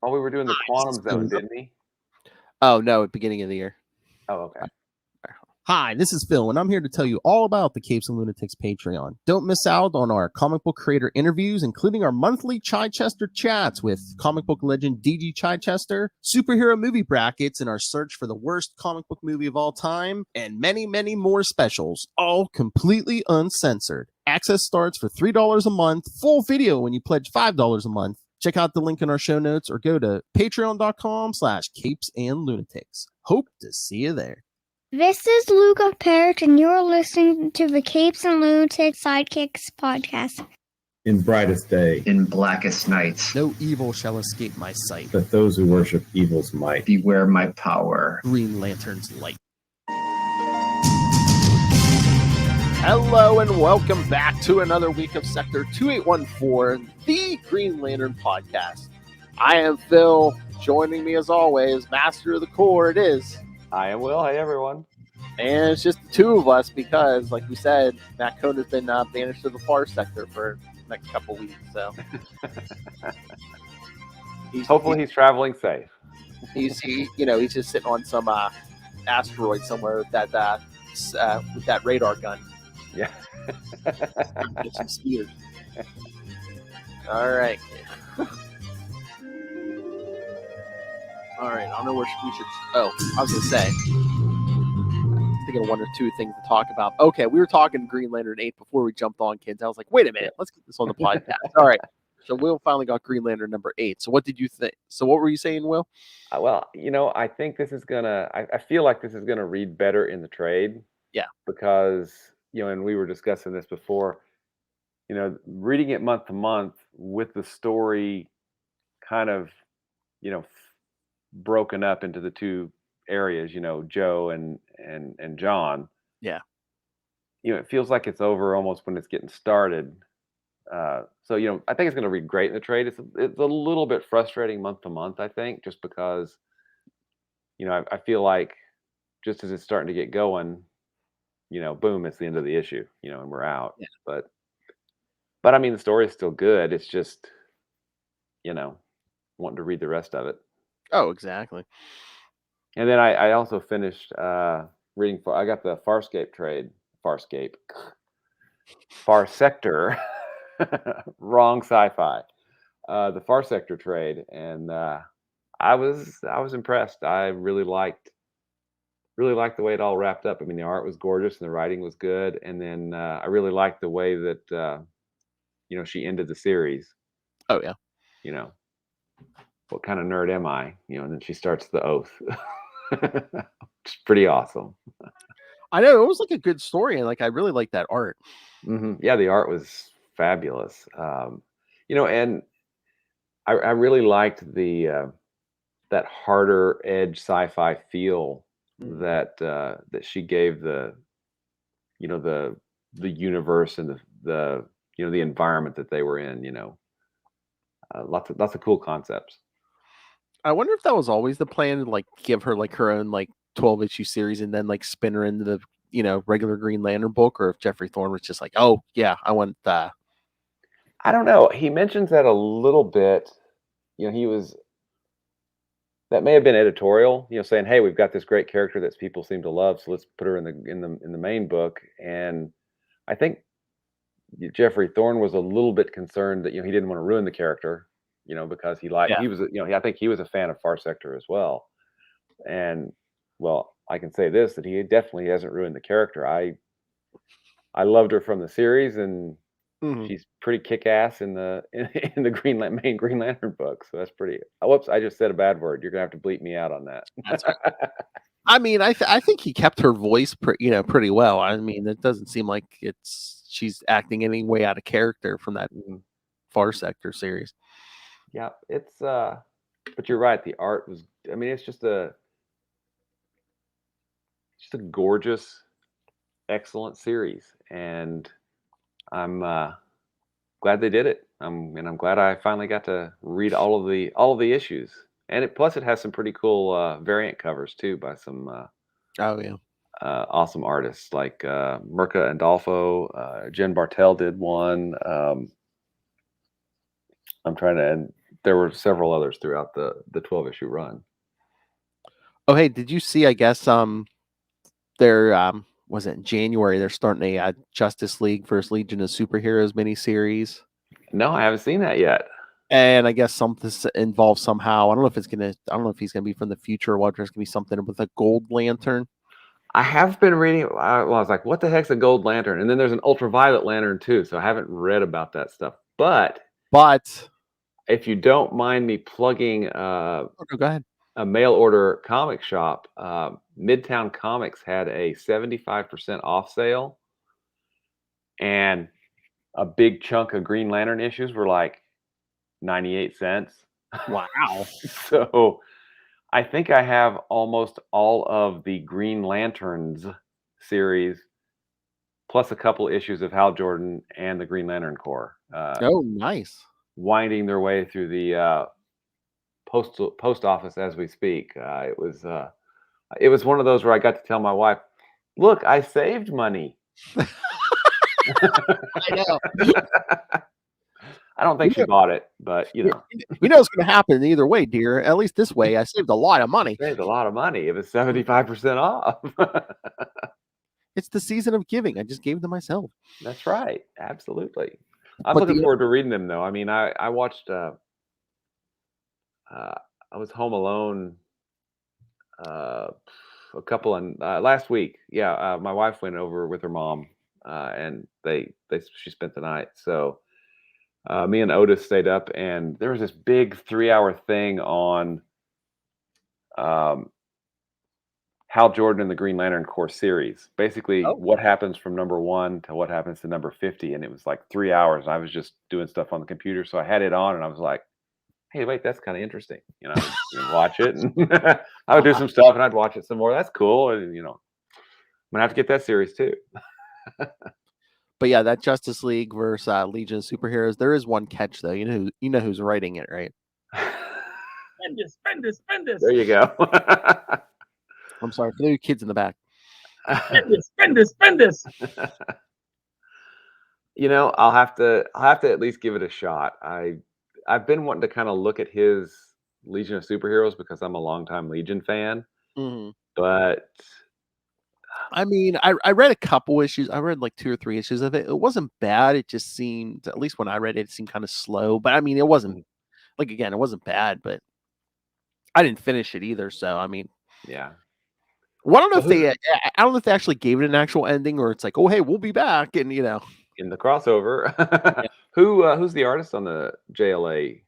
Oh, we were doing the Quantum Zone, didn't he? Oh, no, at beginning of the year. Oh, okay. Hi, this is Phil, and I'm here to tell you all about the Capes and Lunatics Patreon. Don't miss out on our comic book creator interviews, including our monthly Chichester chats with comic book legend DG Chichester, superhero movie brackets in our search for the worst comic book movie of all time, and many, many more specials, all completely uncensored. Access starts for $3 a month, full video when you pledge $5 a month. Check out the link in our show notes or go to patreon.com/capesandlunatics. Hope to see you there. This is Luca Parrott, and you're listening to the Capes and Lunatics Sidekicks Podcast. In brightest day, in blackest nights, no evil shall escape my sight, but those who worship evil's might. Beware my power. Green Lantern's light. Hello and welcome back to another week of Sector 2814, the Green Lantern Podcast. I am Phil. Joining me as always, Master of the Core, it is. I am Will. Hey, everyone. And it's just the two of us because, like we said, Matt Cohn has been banished to the far sector for the next couple weeks. So, hopefully, he's traveling safe. He's just sitting on some asteroid somewhere with that radar gun. Yeah. Get some spears. All right. All right, I don't know where we should. Oh, I was going to say, I'm thinking of one or two things to talk about. Okay, we were talking Green Lantern 8 before we jumped on, kids. I was like, wait a minute, let's get this on the podcast. All right, so Will finally got Green Lantern number 8. So what did you think? So what were you saying, Will? Well, I think this is going to, I feel like this is going to read better in the trade. Yeah. Because, and we were discussing this before, reading it month to month with the story kind of, broken up into the two areas, Joe and John. Yeah. It feels like it's over almost when it's getting started. So I think it's going to read great in the trade. It's a little bit frustrating month to month, I think, just because I feel like just as it's starting to get going, boom, it's the end of the issue, and we're out. Yeah. But I mean, the story is still good. It's just wanting to read the rest of it. Oh, exactly. And then I also finished reading. I got the Farscape trade. Far Sector. Wrong sci-fi. The Far Sector trade, and I was impressed. I really liked the way it all wrapped up. I mean, the art was gorgeous and the writing was good, and then I really liked the way that she ended the series. Oh yeah. What kind of nerd am I? And then she starts the oath. It's pretty awesome. I know, it was like a good story, and like I really liked that art. Mm-hmm. Yeah, the art was fabulous. And I really liked the that harder edge sci-fi feel that she gave the universe and the environment that they were in. Lots of cool concepts. I wonder if that was always the plan to like give her like her own like 12-issue series and then like spin her into the regular Green Lantern book, or if Jeffrey Thorne was just like, oh yeah, I want that. I don't know. He mentions that a little bit. That may have been editorial, saying, hey, we've got this great character that people seem to love, so let's put her in the main book. And I think Jeffrey Thorne was a little bit concerned that he didn't want to ruin the character, because he was I think he was a fan of Far Sector as well. And well, I can say this, that he definitely hasn't ruined the character. I loved her from the series, and she's pretty kick-ass in the main Green Lantern book. So that's pretty. Whoops! I just said a bad word. You're gonna have to bleep me out on that. That's right. I mean, I think he kept her voice pretty well. I mean, it doesn't seem like she's acting any way out of character from that Far Sector series. Yeah, it's but you're right. The art was. I mean, it's just a gorgeous, excellent series, and I'm glad they did it. I'm glad I finally got to read all of the issues, and it has some pretty cool variant covers too by some awesome artists like Mirka Andolfo. Jen Bartel did one. I'm trying to there were several others throughout the 12-issue run. Oh, hey, did you see? I guess they're was it in January? They're starting a Justice League versus Legion of Superheroes miniseries, No, I haven't seen that yet. and I guess something involved somehow. I don't know if it's gonna. I don't know if he's gonna be from the future or what. There's gonna be something with a Gold Lantern. I have been reading. I was like, "What the heck's a Gold Lantern?" And then there's an Ultraviolet Lantern too. So I haven't read about that stuff. But But if you don't mind me plugging oh, no, go ahead. a mail order comic shop, Midtown Comics had a 75% off sale, and a big chunk of Green Lantern issues were like 98 cents. Wow. So I think I have almost all of the Green Lanterns series, plus a couple issues of Hal Jordan and the Green Lantern Corps, Oh, nice. winding their way through the post office as we speak. It was one of those where I got to tell my wife, "Look, I saved money." I know. I don't think she bought it, but We know it's going to happen either way, dear. At least this way, I saved a lot of money. saved a lot of money. It was 75% off. It's the season of giving. I just gave them myself. That's right. Absolutely. I'm But looking the- forward to reading them, though. I mean, I watched. I was home alone a couple and last week. Yeah, my wife went over with her mom, and she spent the night. So me and Otis stayed up, and there was this big 3-hour thing on Hal Jordan and the Green Lantern Corps series. Basically, Oh. what happens from number 1 to what happens to number 50, and it was like 3 hours. And I was just doing stuff on the computer, so I had it on, and I was like, "Hey, wait, that's kind of interesting." You watch it, and I would do some stuff, and I'd watch it some more. That's cool, and I'm gonna have to get that series too. But yeah, that Justice League versus Legion of Superheroes. There is one catch though. You know who's writing it, right? Spend this. There you go. I'm sorry for the kids in the back. Spend this. I'll have to at least give it a shot. I've been wanting to kind of look at his Legion of Superheroes because I'm a longtime Legion fan, Mhm. but I mean, I read a couple issues. I read like 2 or 3 issues of it. It wasn't bad. It just seemed, at least when I read it, it seemed kind of slow. But I mean, it wasn't like, again, it wasn't bad, but I didn't finish it either. So I mean, yeah. well, I don't know Well, if I don't know if they actually gave it an actual ending or it's like, oh hey, we'll be back, and In the crossover, Yeah. who's the artist on the JLA?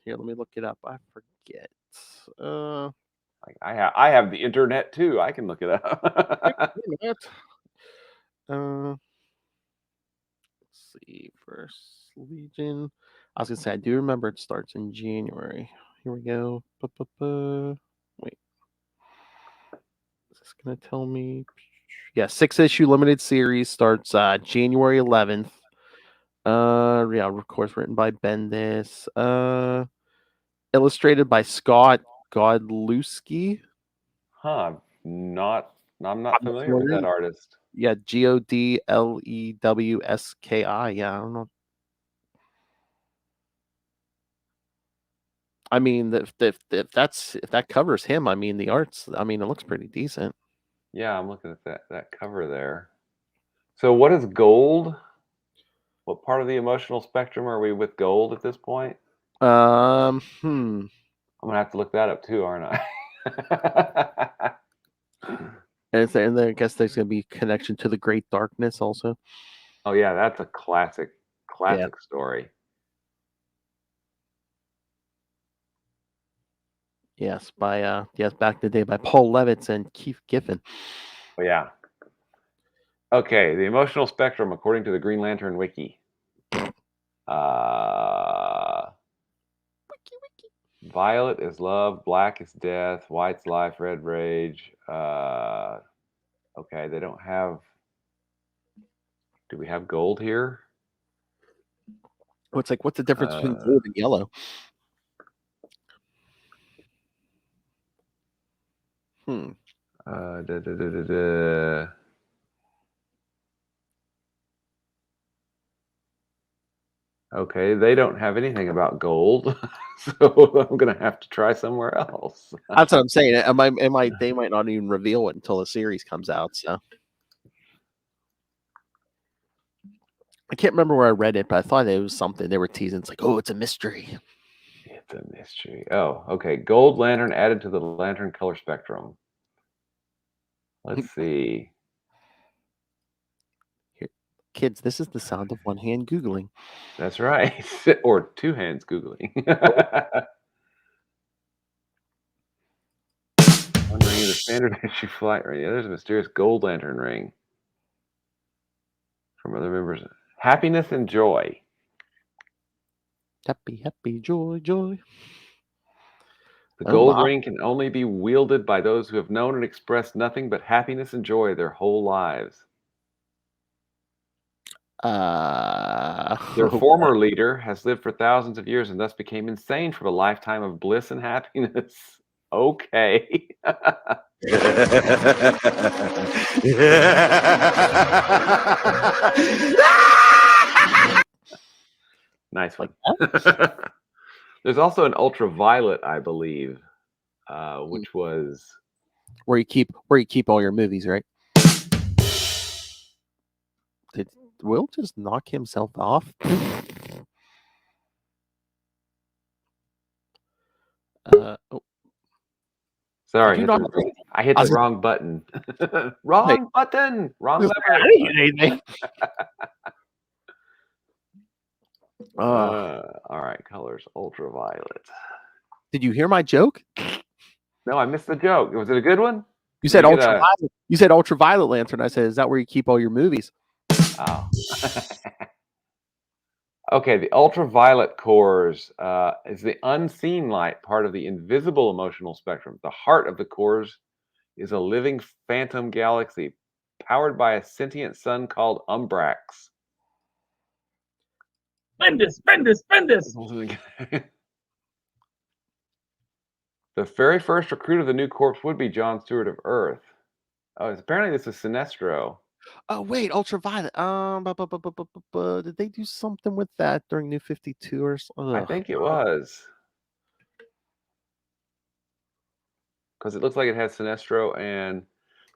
Here, let me look it up. I forget. Like, I have the internet too. I can look it up. Wait a minute. Let's see. First Legion. I was gonna say I do remember it starts in January. Here we go. Wait. Is this gonna tell me? Yeah, 6-issue limited series starts January 11th. Yeah, of course, written by Bendis. Illustrated by Scott Godlewski. Huh? I'm not familiar with that artist. Yeah, Godlewski. Yeah, I don't know. I mean, if that covers him, I mean, the arts. I mean, it looks pretty decent. Yeah, I'm looking at that cover there. So what is gold? What part of the emotional spectrum are we with gold at this point? Hmm. I'm gonna have to look that up too, aren't I? And then I guess there's gonna be connection to the Great Darkness also. Oh yeah, that's a classic story. Yes, by back in the day by Paul Levitz and Keith Giffen. Oh yeah. Okay, the emotional spectrum according to the Green Lantern Wiki. Violet is love, black is death, white's life, red rage. Okay, they don't have. Do we have gold here? Oh, it's like, what's the difference between gold and yellow? Da, da, da, da, da. Okay, they don't have anything about gold, so I'm gonna have to try somewhere else. That's what I'm saying. They might not even reveal it until the series comes out. So I can't remember where I read it, but I thought it was something they were teasing. It's like, oh, it's a mystery. It's a mystery. Oh, okay. Gold lantern added to the lantern color spectrum. Let's see. Kids, this is the sound of one hand Googling. That's right. Or two hands Googling. One ring is a standard issue flight ring. The other is a mysterious gold lantern ring. From other members. Happiness and joy. Happy, happy, joy, joy. The Oh, gold wow. ring can only be wielded by those who have known and expressed nothing but happiness and joy their whole lives. Their former leader has lived for thousands of years and thus became insane from a lifetime of bliss and happiness. Okay. Nice one. There's also an ultraviolet, I believe, which was where you keep all your movies, right? Did Will just knock himself off? Oh, sorry, Did you I hit the wrong button. Wrong button. Wrong lever. I didn't get anything. All right, colors ultraviolet. Did you hear my joke? No, I missed the joke. Was it a good one? You said Did you get ultraviolet. You said ultraviolet lantern. I said, is that where you keep all your movies? Oh. Okay, the ultraviolet cores is the unseen light, part of the invisible emotional spectrum. The heart of the cores is a living phantom galaxy powered by a sentient sun called Umbrax. Spend this, spend this, spend this. The very first recruit of the new corps would be John Stewart of Earth. Oh, apparently this is Sinestro. Oh wait, ultraviolet. Did they do something with that during New 52 or something? I think it was. Because it looks like it has Sinestro, and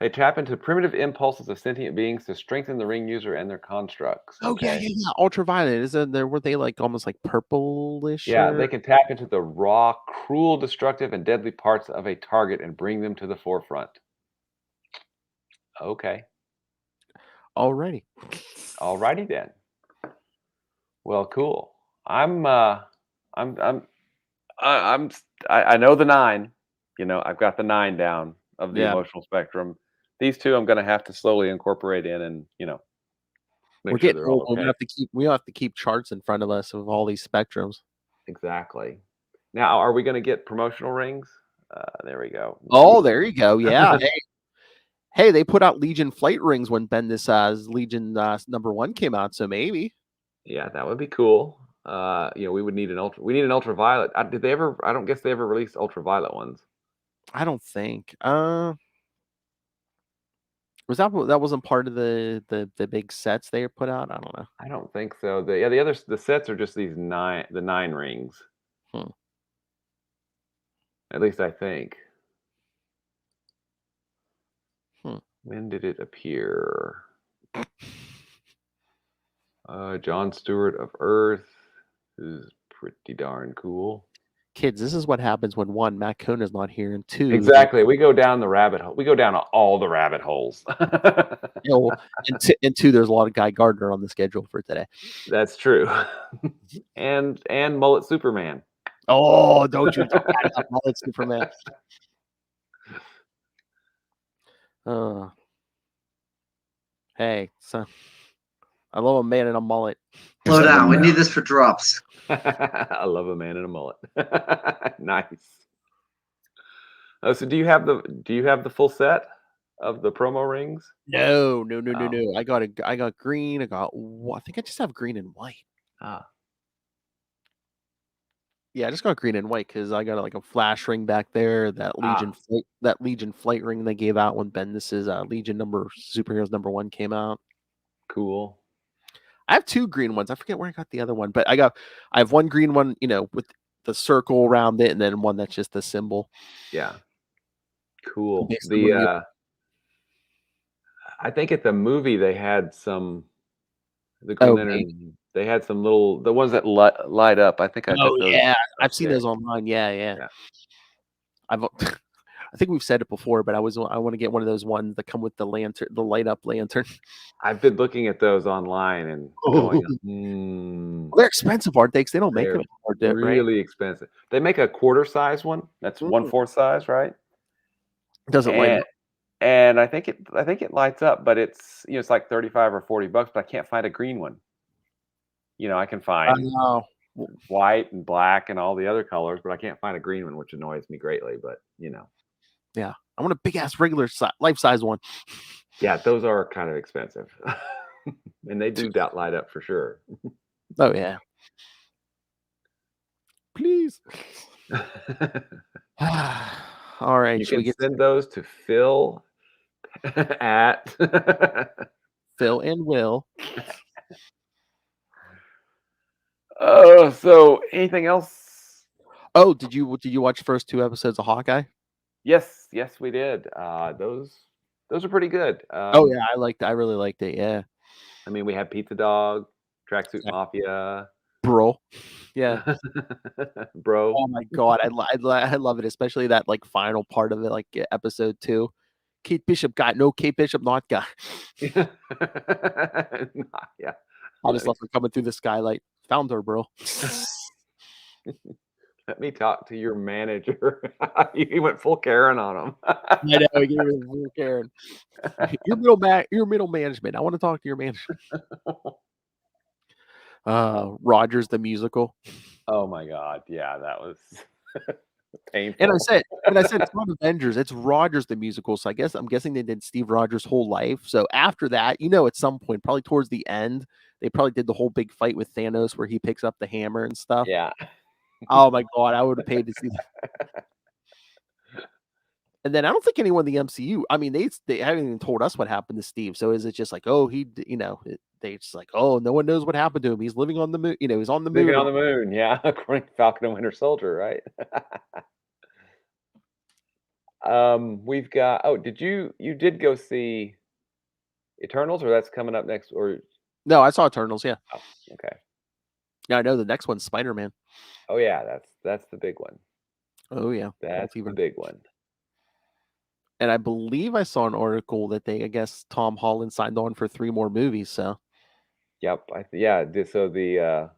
they tap into primitive impulses of sentient beings to strengthen the ring user and their constructs. Oh yeah. Ultraviolet. Were they like almost like purplish? Yeah, they can tap into the raw, cruel, destructive, and deadly parts of a target and bring them to the forefront. Okay. Alrighty then. Well, cool. I know the 9. I've got the 9 down of the emotional spectrum. These two I'm going to have to slowly incorporate in, and we're sure getting they're all old. okay. We have to keep charts in front of us of all these spectrums. Exactly. Now, are we going to get promotional rings? There we go. Oh, there you go. Yeah. Hey, they put out Legion flight rings when Bendis Legion number 1 came out, so maybe. Yeah, that would be cool. We would need an ultraviolet. Did they ever? I don't guess they ever released ultraviolet ones. I don't think. Was that wasn't part of the big sets they put out? I don't know. I don't think so. The sets are just the 9 rings. At least I think. When did it appear? John Stewart of Earth is pretty darn cool. Kids, this is what happens when 1, Matt Kona's not here, and 2, exactly. We go down the rabbit hole. We go down all the rabbit holes. and 2, there's a lot of Guy Gardner on the schedule for today. That's true. and Mullet Superman. Oh, don't you talk about Mullet Superman. Hey, son. I love a man in a mullet. Slow down. We need this for drops. I love a man in a mullet. Nice. Oh, so do you have the full set of the promo rings? No. I got green. I think I just have green and white. Yeah, I just got green and white because I got like a flash ring back there. That Legion flight ring they gave out when Bendis's Legion superheroes number 1 came out. Cool. I have 2 green ones. I forget where I got the other one, but I have one green one, with the circle around it, and then one that's just a symbol. Yeah. Cool. Basically, I think at the movie they had the Green Lantern. They had some the ones that light up. I think I got those. Yeah, I've seen there. those online. Yeah. Yeah. I think we've said it before, but I want to get one of those ones that come with the lantern, the light up lantern. I've been looking at those online and going, Well, they're expensive, aren't they? 'Cause they don't make they're them anymore, right? really expensive. They make a quarter size one. That's 1/4 size, right? Doesn't light up. And I think it lights up, but it's it's like $35 or $40, but I can't find a green one. I can find white and black and all the other colors, but I can't find a green one, which annoys me greatly. But Yeah, I want a big ass regular life size one. yeah, those are kind of expensive, and they do light up for sure. Oh yeah, please. All right, You should we can get send those to Phil at Phil and Will? Oh, so anything else? Oh, did you watch the first 2 episodes of Hawkeye? Yes, we did. Those are pretty good. Oh yeah, I really liked it. Yeah, I mean, we had Pizza Dog, Tracksuit Mafia, bro. Yeah. bro. Oh my god, I love it, especially that like final part of it, like episode 2. Kate Bishop guy, no Kate Bishop not guy. Yeah. I just love her coming through the skylight. Found her, bro. Let me talk to your manager. He went full Karen on him. I know, he gave her the full Karen. Your middle management. I want to talk to your manager. Rogers the musical. Oh my god, yeah, that was painful. And I said it's not Avengers, it's Rogers the musical. So I'm guessing they did Steve Rogers' whole life. So after that, at some point, probably towards the end, they probably did the whole big fight with Thanos where he picks up the hammer and stuff. Yeah. Oh my god, I would have paid to see that. And then I don't think anyone in the MCU. I mean, they haven't even told us what happened to Steve. So is it just like, oh, they just like, oh, no one knows what happened to him. He's living on the moon. He's on the moon. Living on the moon, yeah. According to Falcon and Winter Soldier, right? We've got. Oh, you did go see Eternals, or that's coming up next? Or no, I saw Eternals. Yeah. Oh, okay. Yeah, I know the next one's Spider-Man. Oh yeah, that's the big one. Oh yeah, that's the big one. And I believe I saw an article that I guess Tom Holland signed on for 3 more movies. So. Yep. So the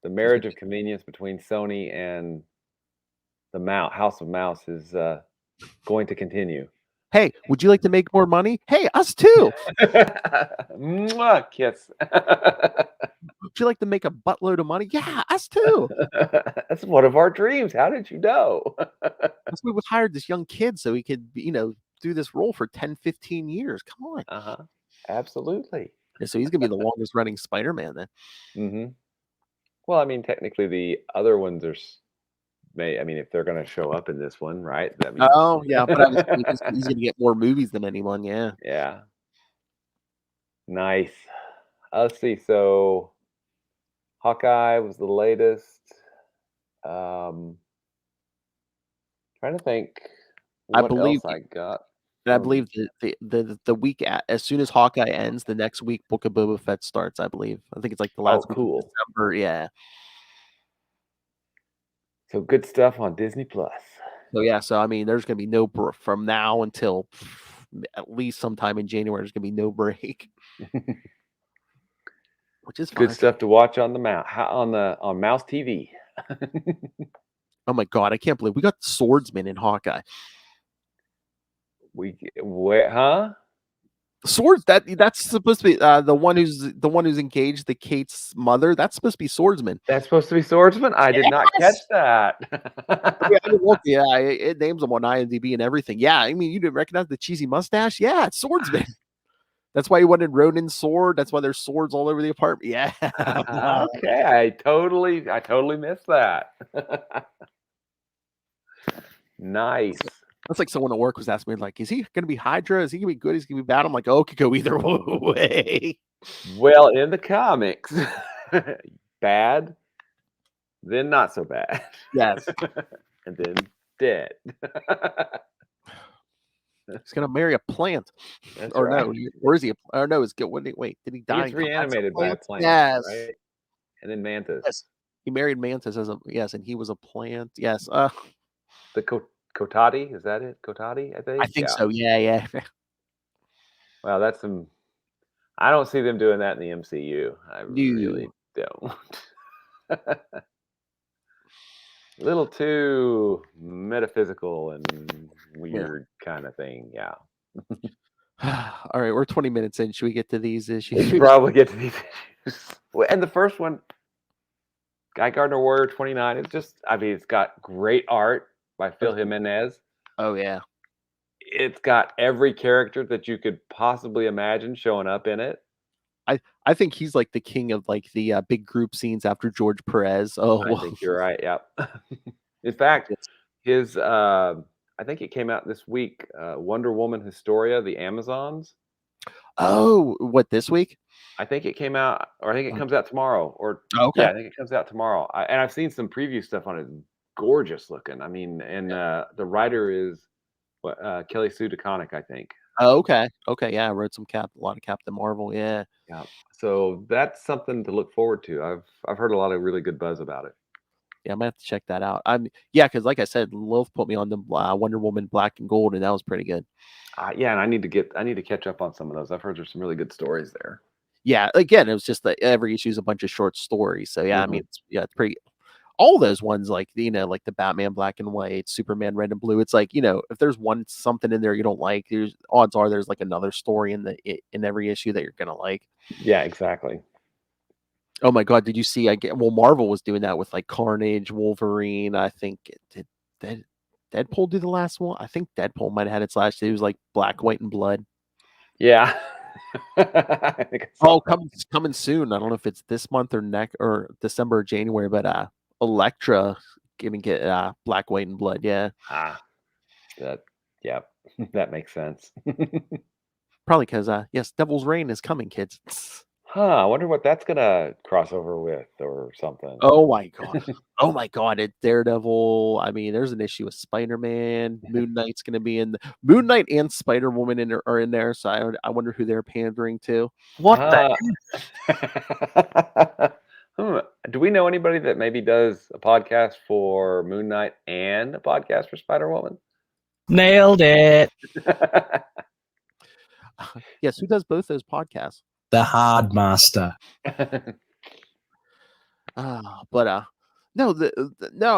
marriage of convenience between Sony and the House of Mouse is going to continue. Hey, would you like to make more money? Hey, us too. Mwah, kiss. Would you like to make a buttload of money? Yeah, us too. That's one of our dreams. How did you know? That's why we hired this young kid so he could, do this role for 10, 15 years. Come on. Absolutely. Yeah, so he's going to be the longest running Spider-Man then. Mm-hmm. Well, I mean, technically the other ones are... if they're going to show up in this one, right? That means... Oh, yeah, but he's going to get more movies than anyone, yeah. Yeah. Nice. Let's see. So, Hawkeye was the latest. Trying to think what else I got. And I believe the week as soon as Hawkeye ends, the next week Book of Boba Fett starts, I believe. I think it's like the last week of December, yeah. So good stuff on Disney Plus. So yeah, there's going to be no from now until at least sometime in January. There's going to be no break, which is fine. Good stuff to watch on on Mouse TV. Oh my god, I can't believe we got Swordsman in Hawkeye. Swords that's supposed to be the one who's engaged to Kate's mother. That's supposed to be Swordsman. That's supposed to be Swordsman. I did not catch that. It names him on IMDb and everything. Yeah, you didn't recognize the cheesy mustache? Yeah, it's Swordsman. That's why he wanted Ronin's sword. That's why there's swords all over the apartment. Yeah. Okay, I totally missed that. Nice. That's like someone at work was asking me, like, is he going to be Hydra? Is he going to be good? Is he going to be bad? I'm like, oh, it could go either way. Well, in the comics, bad, then not so bad, Yes. and then dead. He's gonna marry a plant. That's Or right. no, or is he? Or no, wait, did he He die? gets and come back as a reanimated by a plant, Yes. right? And then Mantis. Yes. He married Mantis as a and he was a plant. Yes. The Kotati, is that it? Kotati, I think. I think Yeah. so. Yeah. Well, that's some. I don't see them doing that in the MCU. I really don't. A little too metaphysical and weird kind of thing. Yeah. All right, we're 20 minutes in. Should we get to these We issues? should probably get to these issues. And the first one, Guy Gardner Warrior 29, it's just, I mean, it's got great art by Phil Jimenez. Oh yeah. It's got every character that you could possibly imagine showing up in it. I think he's like the king of like the big group scenes after George Perez. I Oh, think you're right. Yeah. In fact, his I think it came out this week. Wonder Woman Historia, the Amazons. oh, what this week? I think it came out, or I think it comes out tomorrow. Or Okay. yeah, I think it comes out tomorrow. And I've seen some preview stuff on it. Gorgeous looking. I mean, and the writer is Kelly Sue DeConnick, I think. Oh, okay. Yeah, I wrote a lot of Captain Marvel. Yeah. Yeah. So that's something to look forward to. I've heard a lot of really good buzz about it. Yeah, I'm gonna have to check that out. Because like I said, Lilith put me on the Wonder Woman Black and Gold, and that was pretty good. Yeah, and I need to catch up on some of those. I've heard there's some really good stories there. Yeah, again, it was just that every issue is a bunch of short stories. So yeah, I mean, it's pretty. All those ones, like like the Batman Black and White, Superman Red and Blue. It's like if there's something in there you don't like, there's odds are there's like another story in every issue that you're gonna like. Yeah, exactly. Oh my God, did you see? Marvel was doing that with like Carnage, Wolverine. I think did Deadpool do the last one? I think Deadpool might have had its last. It was like Black, White, and Blood. Yeah. I think I saw that. Coming soon. I don't know if it's this month or next or December or January, but Elektra gonna get Black, White, and Blood. Yeah. That makes sense. Probably because yes, Devil's Reign is coming, kids. I wonder what that's gonna cross over with or something. Oh my God! It's Daredevil. I mean, there's an issue with Spider-Man. Moon Knight's gonna be in. Moon Knight and Spider-Woman are in there. So I wonder who they're pandering to. What Do we know anybody that maybe does a podcast for Moon Knight and a podcast for Spider-Woman? Nailed it. Yes, who does both those podcasts? The Hard Master. No, I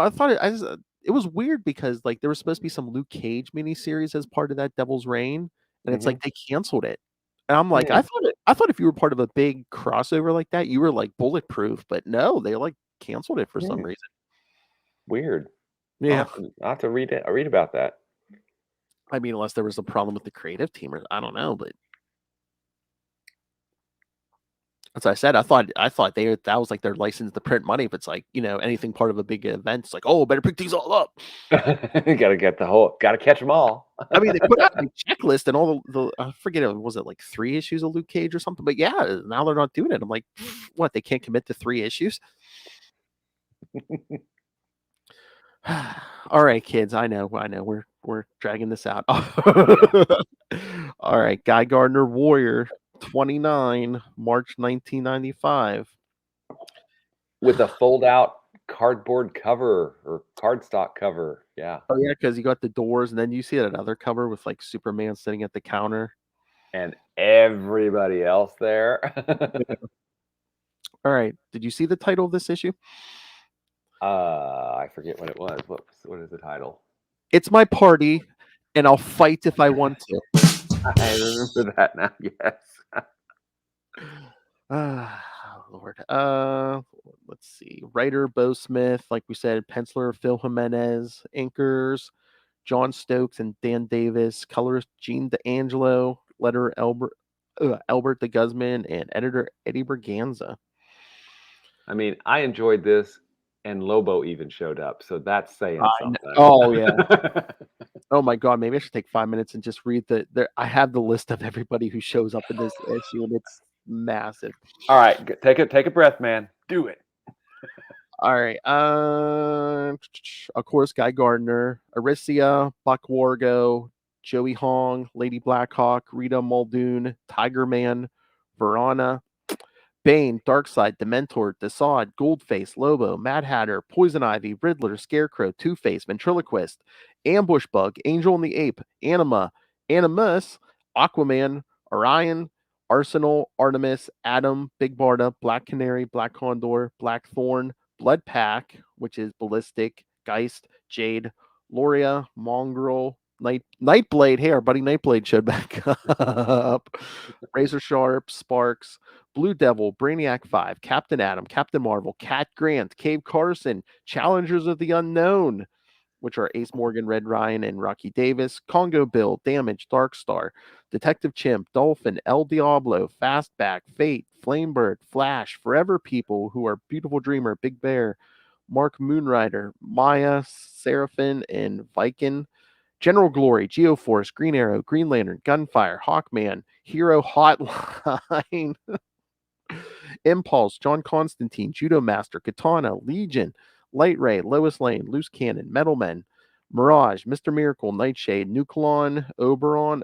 thought it was weird because like there was supposed to be some Luke Cage miniseries as part of that Devil's Reign, and it's like they canceled it. And I'm like, I thought if you were part of a big crossover like that, you were like bulletproof, but no, they like canceled it for some reason. Weird. Yeah, I'll have to read it. I read about that. I mean, unless there was a problem with the creative team, or I don't know, but. As I said, I thought that was like their license to print money. If it's like anything part of a big event, it's like, oh, better pick these all up. Gotta catch them all. I mean, they put out a checklist and all the I forget, was it like 3 issues of Luke Cage or something? But yeah, now they're not doing it. I'm like, what? They can't commit to 3 issues? All right, kids. I know. We're dragging this out. All right, Guy Gardner Warrior 29, March 1995. With a fold-out cardboard cover or cardstock cover. Yeah. Oh yeah, because you got the doors, and then you see another cover with like Superman sitting at the counter. And everybody else there. All right. Did you see the title of this issue? I forget what it was. What is the title? It's My Party, and I'll fight if I want to. I remember that now. Yes. Lord. Let's see. Writer Bo Smith, like we said, penciler Phil Jimenez, inkers John Stokes and Dan Davis, colorist Gene D'Angelo, letterer Albert de Guzman, and editor Eddie Berganza. I mean, I enjoyed this, and Lobo even showed up, so that's saying something. Oh yeah. Oh my God, maybe I should take 5 minutes and just read I have the list of everybody who shows up in this issue, and massive. All right, take a breath, man. Do it. All right. Of course, Guy Gardner, Aricia, Buck Wargo, Joey Hong, Lady Blackhawk, Rita Muldoon, Tiger Man, Verana, Bane, Darkseid, Dementor, Desaad, Goldface, Lobo, Mad Hatter, Poison Ivy, Riddler, Scarecrow, Two-Face, Ventriloquist, Ambush Bug, Angel and the Ape, Anima, Animus, Aquaman, Orion, Arsenal, Artemis, Adam, Big Barda, Black Canary, Black Condor, Blackthorn, Blood Pack, which is Ballistic, Geist, Jade, Loria, Mongrel, Nightblade. Hey, our buddy Nightblade showed back up. Razor Sharp, Sparks, Blue Devil, Brainiac 5, Captain Atom, Captain Marvel, Cat Grant, Cave Carson, Challengers of the Unknown, which are Ace Morgan, Red Ryan, and Rocky Davis, Congo Bill, Damage, Darkstar, Detective Chimp, Dolphin, El Diablo, Fastback, Fate, Flamebird, Flash, Forever People, who are Beautiful Dreamer, Big Bear, Mark Moonrider, Maya, Seraphin, and Viking, General Glory, Geoforce, Green Arrow, Green Lantern, Gunfire, Hawkman, Hero Hotline, Impulse, John Constantine, Judo Master, Katana, Legion, Light Ray, Lois Lane, Loose Cannon, Metalmen, Mirage, Mr. Miracle, Nightshade, Nucleon, Oberon,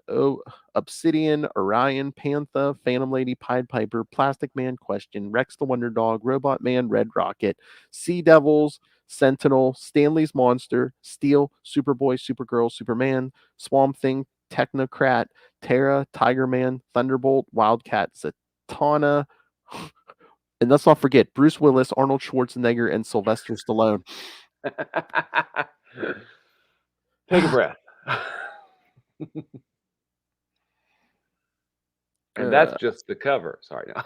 Obsidian, Orion, Panther, Phantom Lady, Pied Piper, Plastic Man, Question, Rex the Wonder Dog, Robot Man, Red Rocket, Sea Devils, Sentinel, Stanley's Monster, Steel, Superboy, Supergirl, Superman, Swamp Thing, Technocrat, Terra, Tiger Man, Thunderbolt, Wildcat, Zatanna, and let's not forget Bruce Willis, Arnold Schwarzenegger, and Sylvester Stallone. Take a breath. And that's just the cover. Sorry. No.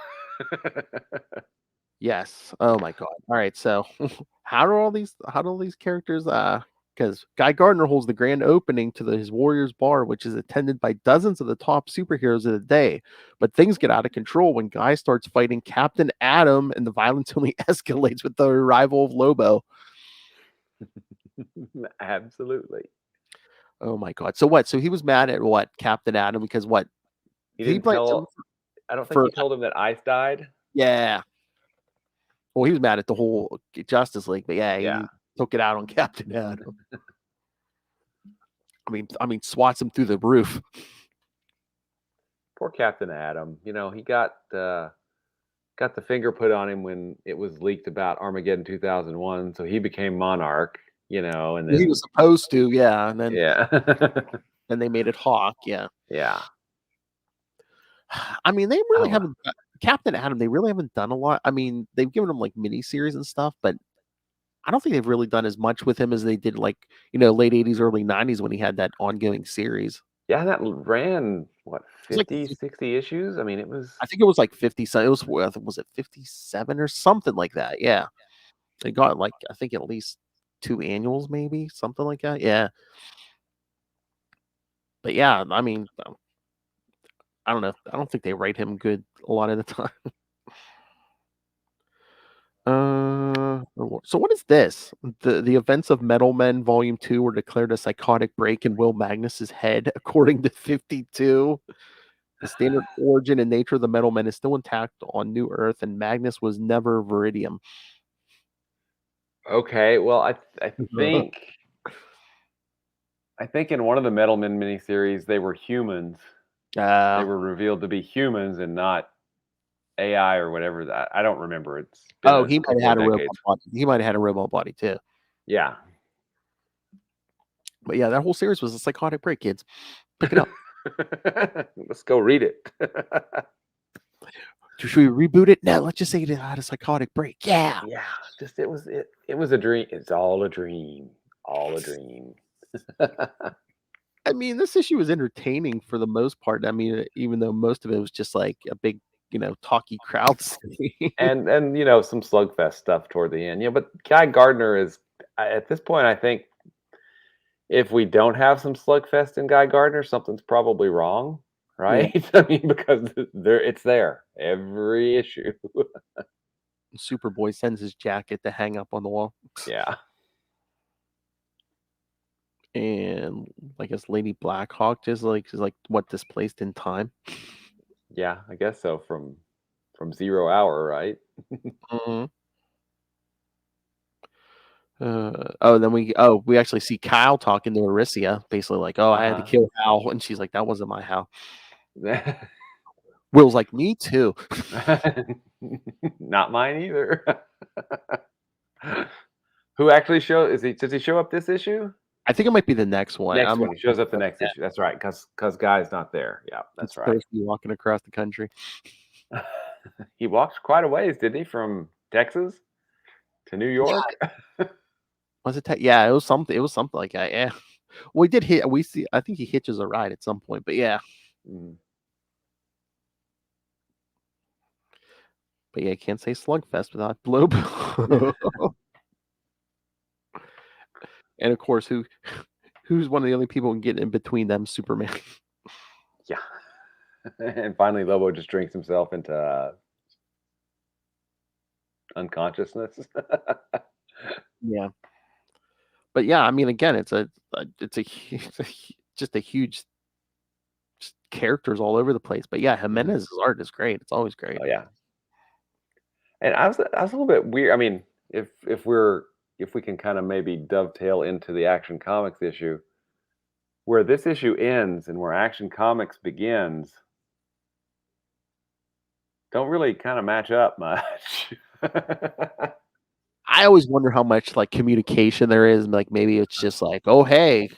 Yes. Oh my God. All right. So how do all these characters because Guy Gardner holds the grand opening to his Warriors Bar, which is attended by dozens of the top superheroes of the day. But things get out of control when Guy starts fighting Captain Atom, and the violence only escalates with the arrival of Lobo. Absolutely. Oh my God. So what? So he was mad at what? Captain Atom because what? He He didn't blames him tell. I don't think for he told him that Ice died. yeah. Well, he was mad at the whole Justice League, but yeah, Yeah. he took it out on Captain Atom. I mean, swats him through the roof. Poor Captain Atom. You know, he got the finger put on him when it was leaked about Armageddon 2001, so he became Monarch. You know, and then He was supposed to, yeah, and then yeah, and they made it Hawk, yeah. yeah. I mean, they really Oh. haven't Captain Atom. They really haven't done a lot. I mean, they've given him like miniseries and stuff, but I don't think they've really done as much with him as they did, like late '80s, early '90s when he had that ongoing series. Yeah, that ran what It's like 50, 60 issues. I mean, it was. I think it was like 50. So it was it 57 or something like that? Yeah, they got like I think at least 2 annuals, maybe something like that. Yeah, but yeah, I mean, I don't know. I don't think they write him good a lot of the time. So what is this? The events of Metal Men Volume 2 were declared a psychotic break in Will Magnus's head, according to 52. The standard origin and nature of the Metal Men is still intact on New Earth, and Magnus was never Viridium. Okay, well, I think in one of the Metal Men miniseries they were humans. They were revealed to be humans and not AI or whatever that. I don't remember. It's been he might have had a robot decades. body. He might have had a robot body too. Yeah. But yeah, that whole series was a psychotic break, kids. Pick it up. Let's go read it. Should we reboot it? No, let's just say it had a psychotic break. Yeah. Yeah, just it was a dream. It's all a dream. All a dream. I mean, this issue was entertaining for the most part. I mean, even though most of it was just like a big, talky crowd scene. and some slugfest stuff toward the end. But Guy Gardner is at this point, I think if we don't have some slugfest in Guy Gardner, something's probably wrong, right? Yeah. I mean, because it's there every issue. Superboy sends his jacket to hang up on the wall. Yeah. And I guess Lady Blackhawk is like what, displaced in time? Yeah, I guess so. From from 0 Hour, right? Mhm. Then we actually see Kyle talking to Arisia, basically like, "Oh, I had to Uh-huh. kill Hal," and she's like, "That wasn't my Hal." Will's like, "Me too." Not mine either. Who actually does he show up this issue? I think it might be the next one. Next I'm one. not He shows up the sure. next issue. That's right, because Guy's not there. Yeah, It's that's right. Thirsty walking across the country. He walked quite a ways, didn't he, from Texas to New York? Was it? Yeah, it was something. It was something like that. Yeah. Well, he did hit. We see. I think he hitches a ride at some point. But yeah. Mhm. But yeah, can't say Slugfest without Blob. And of course, who's one of the only people who can get in between them? Superman. Yeah. And finally, Lobo just drinks himself into unconsciousness. Yeah. But yeah, I mean, again, it's just a huge characters all over the place. But yeah, Jimenez's art is great. It's always great. Oh yeah. And I was a little bit weird. I mean, if we can kind of maybe dovetail into the Action Comics issue, where this issue ends and where Action Comics begins, don't really kind of match up much. I always wonder how much like communication there is. Like maybe it's just like, oh hey,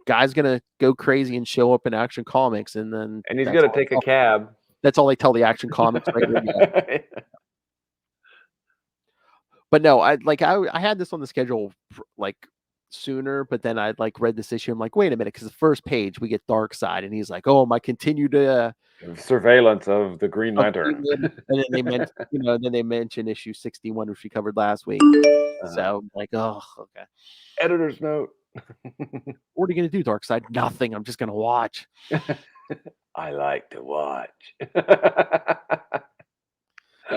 guy's gonna go crazy and show up in Action Comics, and then And he's gonna take a cab. that's all they tell the Action Comics right. But no, I had this on the schedule like sooner, but then I like read this issue. I'm like, wait a minute, because the first page we get Darkseid, and he's like, oh, my continued Surveillance of the Green of Lantern. Greenland. And then they mentioned, then they mentioned issue 61, which we covered last week. So I'm like, oh, okay. Editor's note. What are you gonna do, Darkseid? Nothing. I'm just gonna watch. I like to watch.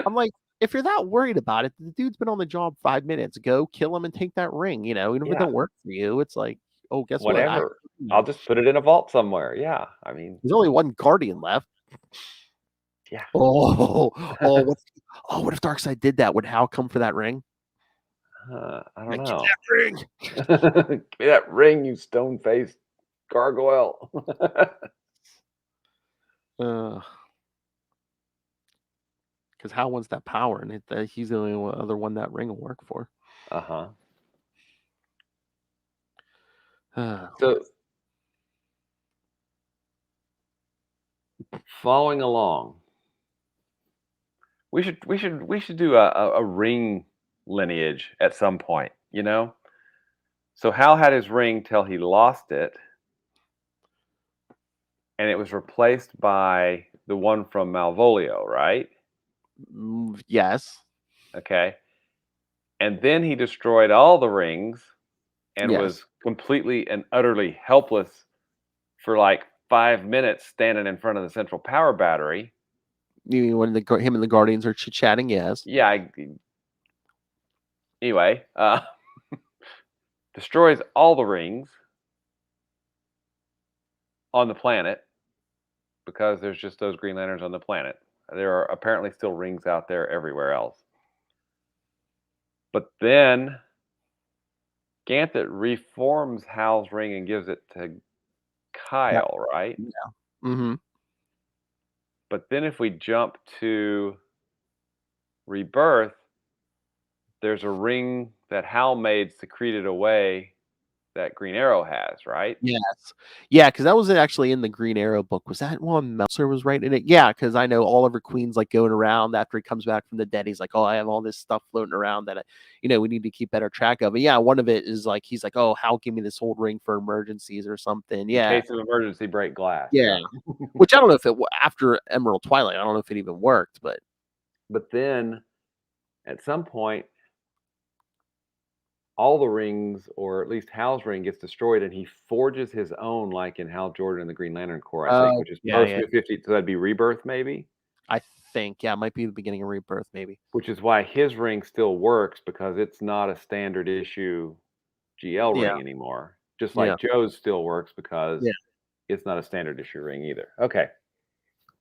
I'm like, if you're that worried about it, the dude's been on the job 5 minutes. Go kill him and take that ring. Even if it don't work for you, it's like, oh, guess what? Whatever. I'll just put it in a vault somewhere. Yeah. I mean, There's only one Guardian left. yeah. What if Darkseid did that? Would Hal come for that ring? I don't Like, know. give me that ring. Give me that ring, you stone-faced gargoyle. Because Hal wants that power, and he's the only other one that ring will work for. Uh-huh. Uh, So, following along, we should do a ring lineage at some point, So Hal had his ring till he lost it, and it was replaced by the one from Malvolio, right? yes. Okay. And then he destroyed all the rings and Yes. was completely and utterly helpless for like 5 minutes standing in front of the central power battery. You mean when him and the Guardians are chit-chatting? Yes. Yeah. Anyway, destroys all the rings on the planet because there's just those Green Lanterns on the planet. There are apparently still rings out there everywhere else. But then Ganthet reforms Hal's ring and gives it to Kyle, right? Yeah. Mm-hmm. But then if we jump to Rebirth, there's a ring that Hal made secreted away that Green Arrow has, right? Yes. Yeah, because that was actually in the Green Arrow book. Was that one Meltzer was writing it? Yeah, because I know Oliver Queen's like going around after he comes back from the dead. He's like, oh, I have all this stuff floating around that, we need to keep better track of. And yeah, one of it is like, he's like, oh, Hal, give me this old ring for emergencies or something. Yeah. In case of emergency, break glass. Yeah. Which I don't know if after Emerald Twilight, I don't know if it even worked, but. But then at some point, all the rings, or at least Hal's ring, gets destroyed, and he forges his own, like in Hal Jordan and the Green Lantern Corps, I think, which is post New 50. So that'd be Rebirth, maybe. I think, yeah, it might be the beginning of Rebirth, maybe. Which is why his ring still works, because it's not a standard issue GL ring anymore. Just like Joe's still works because it's not a standard issue ring either. Okay.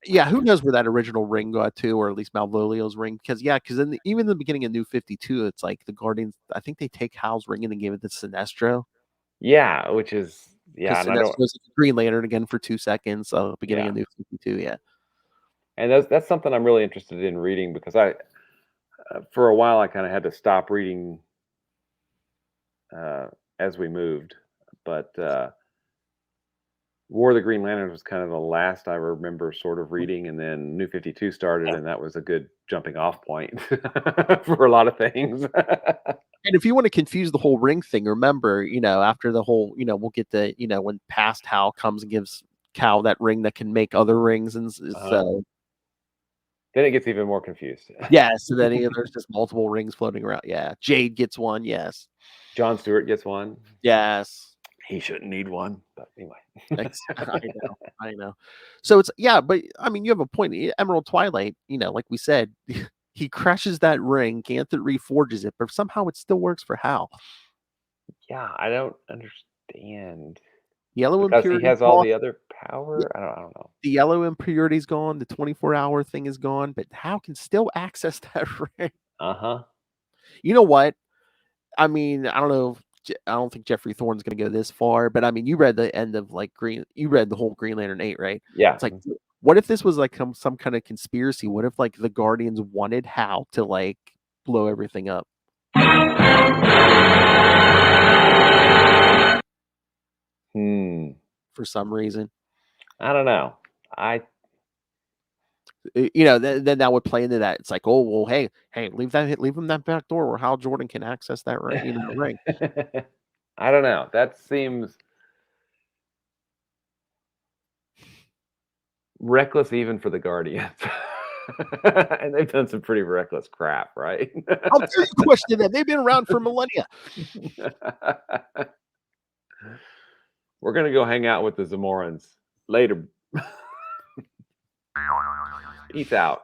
Yeah, who knows where that original ring got to, or at least Malvolio's ring? Because even in the beginning of New 52, it's like the Guardians. I think they take Hal's ring and they give it to Sinestro Yeah, which is because and I don't. Sinestro's the Green Lantern again for 2 seconds. Beginning Yeah, of New 52. Yeah. and that's something I'm really interested in reading because for a while I kind of had to stop reading uh, as we moved, but War of the Green Lanterns was kind of the last I remember sort of reading, and then New 52 started, and that was a good jumping off point for a lot of things. And if you want to confuse the whole ring thing, remember, after the whole, we'll get the, when past Hal comes and gives Cal that ring that can make other rings, and so Then it gets even more confused. yeah, so then there's just multiple rings floating around. Yeah, Jade gets one. Yes, John Stewart gets one. yes. He shouldn't need one, but anyway. I know. So it's but I mean, you have a point. Emerald Twilight, like we said, he crashes that ring. Ganthet reforges it, but somehow it still works for Hal. Yeah, I don't understand. Yellow Because he impurity has all the other power. Yeah. I don't know. The yellow impurity's gone. The 24-hour thing is gone, but Hal can still access that ring. You know what? I mean, I don't know. I don't think Jeffrey Thorne's going to go this far, but I mean, you read the end of you read the whole Green Lantern 8, right? Yeah. It's like, what if this was like some kind of conspiracy? What if like the Guardians wanted Hal to like blow everything up? For some reason. I don't know. Then that would play into that. It's like, oh well, hey, leave him that back door where Hal Jordan can access that ring. I don't know. That seems reckless even for the Guardians. And they've done some pretty reckless crap, right? How dare you question that? They've been around for millennia. We're gonna go hang out with the Zamorans later. Peace out.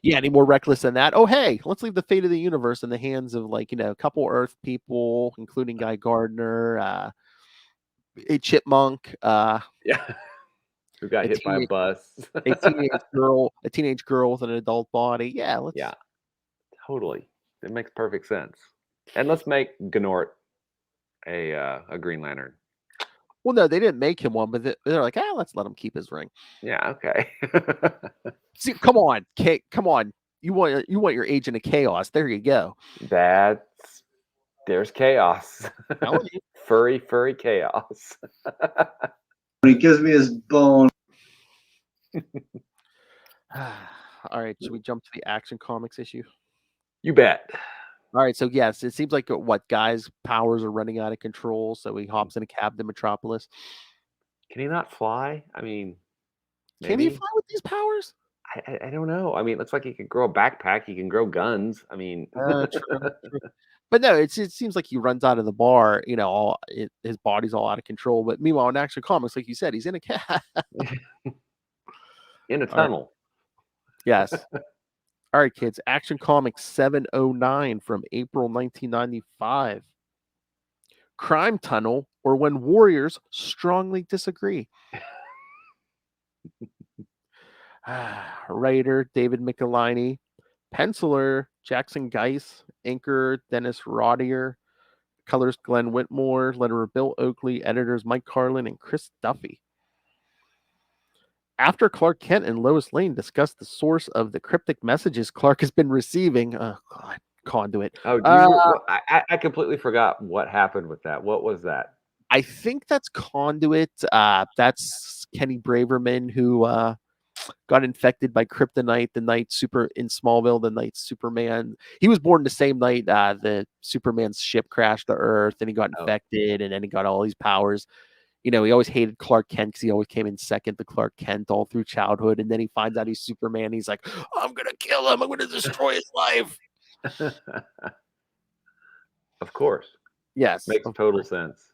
Yeah, any more reckless than that? Oh, hey, let's leave the fate of the universe in the hands of a couple Earth people, including Guy Gardner, a chipmunk, Yeah. Who got hit by a bus. a teenage girl with an adult body. Yeah, Yeah, totally. It makes perfect sense. And let's make Gnort a Green Lantern. Well, no, they didn't make him one, but they're like, let's let him keep his ring. Yeah, okay. See, come on, come on. You want your Agent of Chaos? There you go. There's chaos. Furry chaos. He gives me his bone. All right, should we jump to the Action Comics issue? You bet. All right, so yes, it seems like Guy's powers are running out of control, so he hops in a cab to Metropolis. Can he not fly? I mean, maybe. Can he fly with these powers? I don't know. I mean, it looks like he can grow a backpack. He can grow guns. I mean, true. But no, it seems like he runs out of the bar. His body's all out of control. But meanwhile, in Action Comics, like you said, he's in a cab. In a tunnel. Yes. All right, kids. Action Comics 709 from April 1995. Crime Tunnel, or When Warriors Strongly Disagree. Writer David Michelinie. Penciler Jackson Geis. Inker Dennis Roddier. Colors Glenn Whitmore. Letterer Bill Oakley. Editors Mike Carlin and Chris Duffy. After Clark Kent and Lois Lane discuss the source of the cryptic messages Clark has been receiving, Conduit. Oh, I completely forgot what happened with that. What was that? I think that's Conduit. That's Kenny Braverman, who got infected by kryptonite the night in Smallville, the night Superman. He was born the same night the Superman's ship crashed to Earth, and he got infected, and then he got all these powers. He always hated Clark Kent because he always came in second to Clark Kent all through childhood. And then he finds out he's Superman. He's like, I'm going to kill him. I'm going to destroy his life. Of course. Yes. Makes total sense.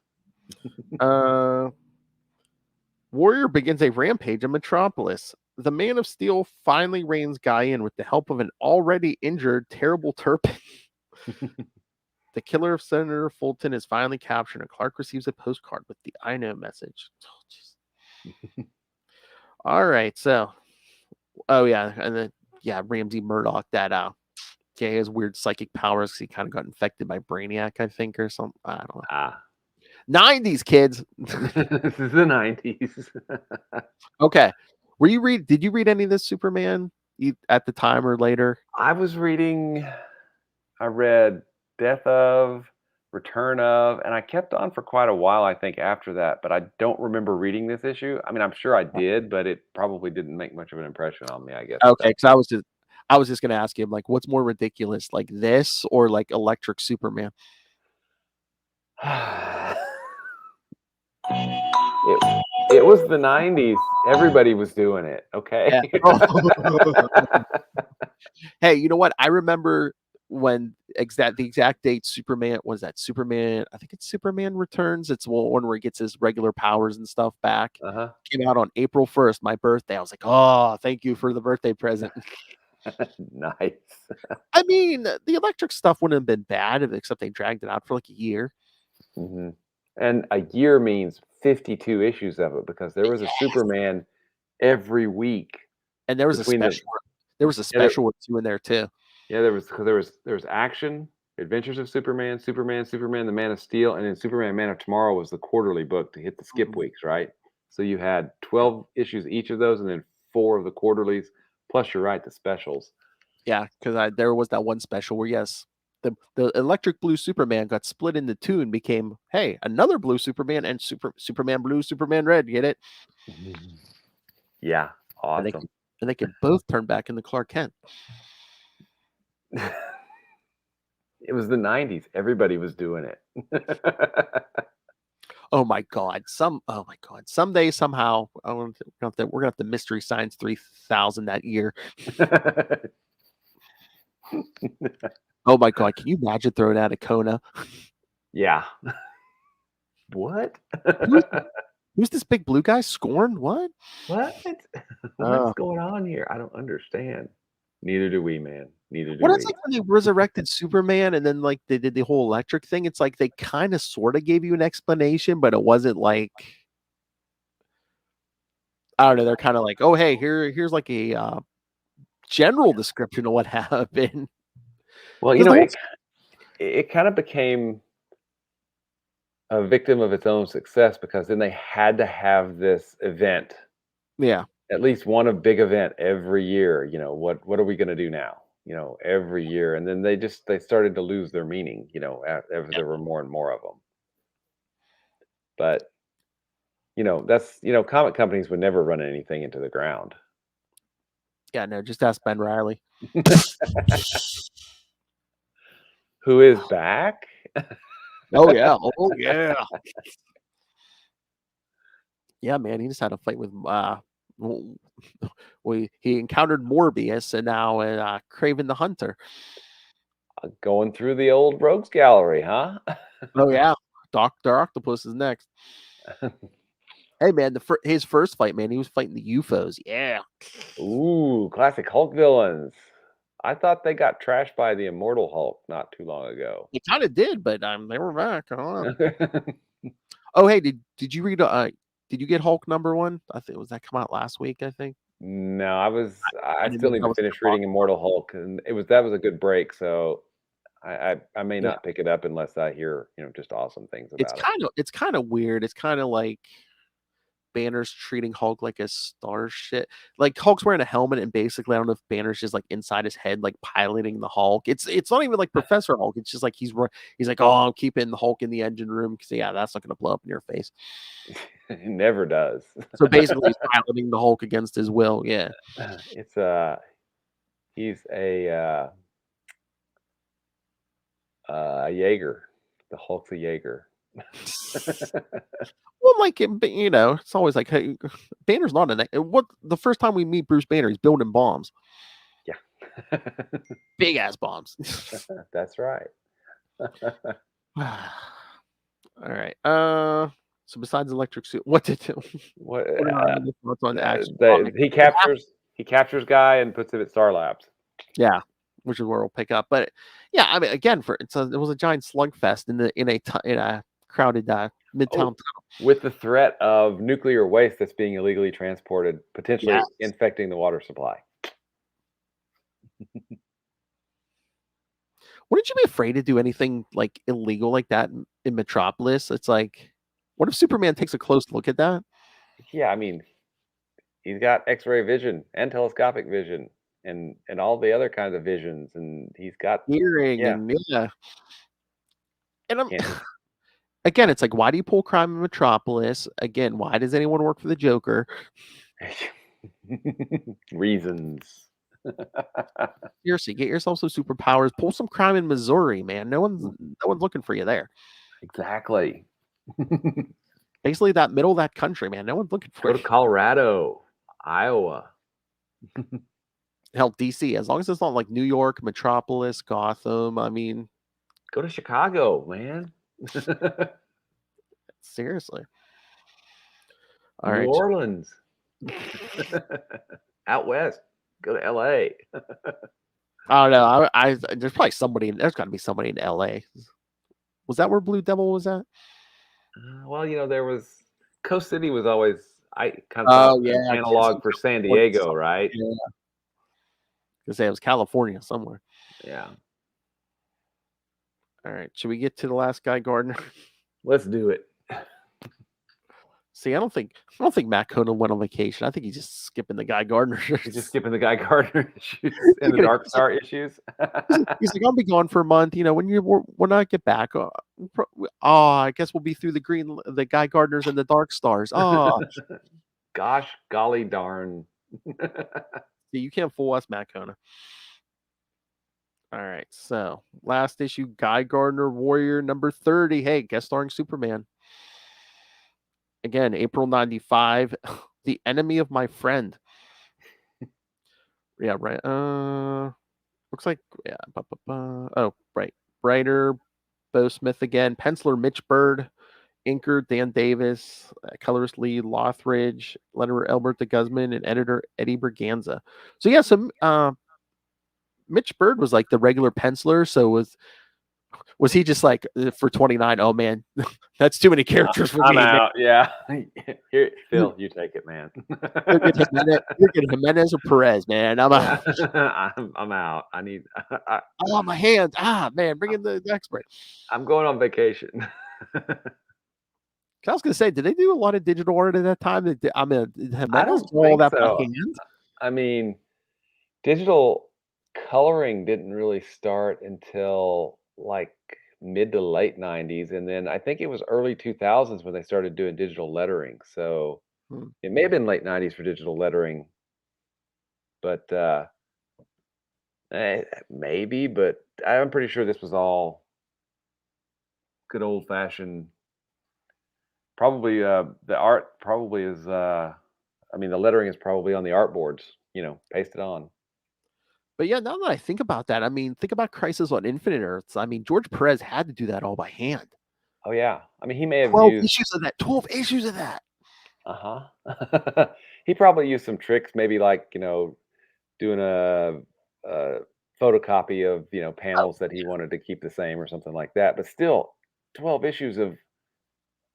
Warrior begins a rampage in Metropolis. The Man of Steel finally reins Guy in with the help of an already injured Terrible Turpin. The killer of Senator Fulton is finally captured, and Clark receives a postcard with the I know message. All right, so and then Ramsey Murdoch that he has weird psychic powers 'cause he kind of got infected by Brainiac, I think, or something. I don't know. 90s kids. This is the 90s. Okay. Did you read any of this Superman at the time or later? I read Death of, Return of, and I kept on for quite a while, I think, after that, but I don't remember reading this issue. I mean, I'm sure I did, but it probably didn't make much of an impression on me, I guess. Okay, because I was just gonna ask him, like, what's more ridiculous, like this or like Electric Superman? It was the 90s. Everybody was doing it, okay? Yeah. Hey, you know what? I remember when the exact date Superman was that Superman. I think it's Superman Returns. It's one where he gets his regular powers and stuff back. Uh-huh. Came out on April 1st, my birthday. I was like, oh, thank you for the birthday present. Nice. I mean, the electric stuff wouldn't have been bad, except they dragged it out for like a year. Mm-hmm. And a year means 52 issues of it because there was a Superman every week. And there was a special. There was a special or two in there too. Yeah, there was Action, Adventures of Superman, the Man of Steel, and then Superman Man of Tomorrow was the quarterly book to hit the skip weeks, right? So you had 12 issues each of those, and then 4 of the quarterlies. Plus, you're right, the specials. Yeah, because there was that one special where the electric blue Superman got split into 2 and became another blue Superman and Superman blue, Superman red. Get it? Yeah, awesome. And they could both turn back into Clark Kent. It was the 90s. Everybody was doing it. Oh my God. Someday, somehow, we're gonna have to Mystery Science 3000 that year. Oh my God. Can you imagine throwing out a Kona? Yeah. What? Who's this big blue guy? Scorn? What? What's going on here? I don't understand. Neither do we, man. Neither do we. It's like when they resurrected Superman and then like they did the whole electric thing. It's like they kind of sort of gave you an explanation, but it wasn't like, I don't know. They're kind of like, oh, hey, here's like a general description of what happened. Well, it kind of became a victim of its own success because then they had to have this event. Yeah. At least one big event every year. What are we going to do now? Every year. And then they started to lose their meaning, as there were more and more of them. But, that's, comic companies would never run anything into the ground. Yeah, no, just ask Ben Riley. Who is back? Oh, yeah. Oh, yeah. Yeah, man, he just had a fight with he encountered Morbius and now Kraven the Hunter. Going through the old rogues gallery, huh? Oh yeah, Dr. Octopus is next. Hey man, his first fight, man, he was fighting the UFOs. Yeah. Ooh, classic Hulk villains. I thought they got trashed by the Immortal Hulk not too long ago. They kind of did, but they were back. I don't know. Oh hey, did you read did you get Hulk #1? I think that come out last week, I think. No, I still need to finish reading Immortal Hulk, and that was a good break, so I may not pick it up unless I hear just awesome things about it. It's kind of weird. It's kind of like Banner's treating Hulk like a starship. Like Hulk's wearing a helmet, and basically, I don't know if Banner's just like inside his head, like piloting the Hulk. It's not even like Professor Hulk. It's just like he's like, oh, I'm keeping the Hulk in the engine room because that's not going to blow up in your face. It never does. So basically, he's piloting the Hulk against his will. Yeah, it's he's a Jaeger. The Hulk's a Jaeger. Well, like it's always like, hey, Banner's not the first time we meet Bruce Banner, he's building bombs. Yeah, big ass bombs. That's right. All right. So besides electric suit, what on action? He captures guy and puts him at Star Labs. Yeah, which is where we'll pick up. But yeah, I mean, again, it was a giant slugfest in a crowded midtown. With the threat of nuclear waste that's being illegally transported, potentially Yes. infecting the water supply. Wouldn't you be afraid to do anything like illegal like that in Metropolis? It's like, what if Superman takes a close look at that? Yeah, I mean, he's got X-ray vision and telescopic vision and all the other kinds of visions, and he's got Hearing yeah. and yeah. And I'm Can't again, it's like, why do you pull crime in Metropolis? Again, why does anyone work for the Joker? reasons. Seriously, get yourself some superpowers. Pull some crime in Missouri, man. No one's looking for you there. Exactly. Basically, that middle of that country, man. No one's looking for Go to you. Colorado, Iowa. Hell, DC, as long as it's not like New York, Metropolis, Gotham. I mean, Go to Chicago, man. seriously. All New right. Orleans. Out west. Go to LA. I don't know. I there's probably somebody. There's got to be somebody in LA. Was that where Blue Devil was at? Well, there was Coast City was always I kind of thought an analog for San Diego, right? Yeah. To say it was California somewhere. Yeah. All right. Should we get to the last guy, Gardner? Let's do it. See, I don't think Matt Conan went on vacation. I think he's just skipping the guy Gardner. He's just skipping the guy Gardner issues and the Dark Star issues. He's like, I'll be gone for a month. When I get back, I guess we'll be through the guy Gardners and the Dark Stars. Oh, Gosh, golly darn. you can't fool us, Matt Conan. All right, so last issue, Guy Gardner, Warrior number 30. Hey, guest starring Superman. Again, April 95, The Enemy of My Friend. Yeah, right. Looks like, yeah. Oh, right. Writer, Bo Smith again. Penciler, Mitch Bird. Inker, Dan Davis. Colorist, Lee Lothridge. Letterer, Albert de Guzman. And editor, Eddie Berganza. So, yeah, Mitch Bird was like the regular penciler. So, was he just like for 29? Oh man, that's too many characters for me. I'm out. Yeah, here, Phil, you take it, man. You're getting Jimenez or Perez, man. I'm out. I'm out. I need. Oh, my hands. Man, bring in the expert. I'm going on vacation. I was gonna say, did they do a lot of digital art at that time? Jimenez I don't all think that so. by hand. I mean, digital coloring didn't really start until like mid to late 90s, and then I think it was early 2000s when they started doing digital lettering. So it may have been late 90s for digital lettering, but maybe. But I'm pretty sure this was all good old fashioned. Probably the art probably is. The lettering is probably on the art boards. Pasted on. But yeah, now that I think about that, think about Crisis on Infinite Earths. George Perez had to do that all by hand. Oh yeah, he may have 12 used issues of that. 12 issues of that. He probably used some tricks, maybe like doing a photocopy of panels that he wanted to keep the same or something like that. But still, 12 issues of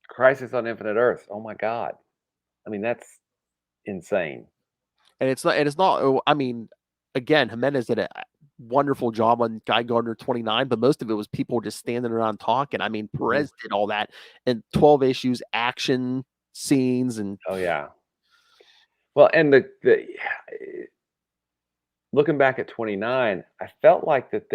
Crisis on Infinite Earths. Oh my God, that's insane. And it's not. Again, Jimenez did a wonderful job on Guy Gardner 29, but most of it was people just standing around talking. Perez did all that and 12 issues, action scenes, and oh yeah. Well, and the looking back at 29, I felt like that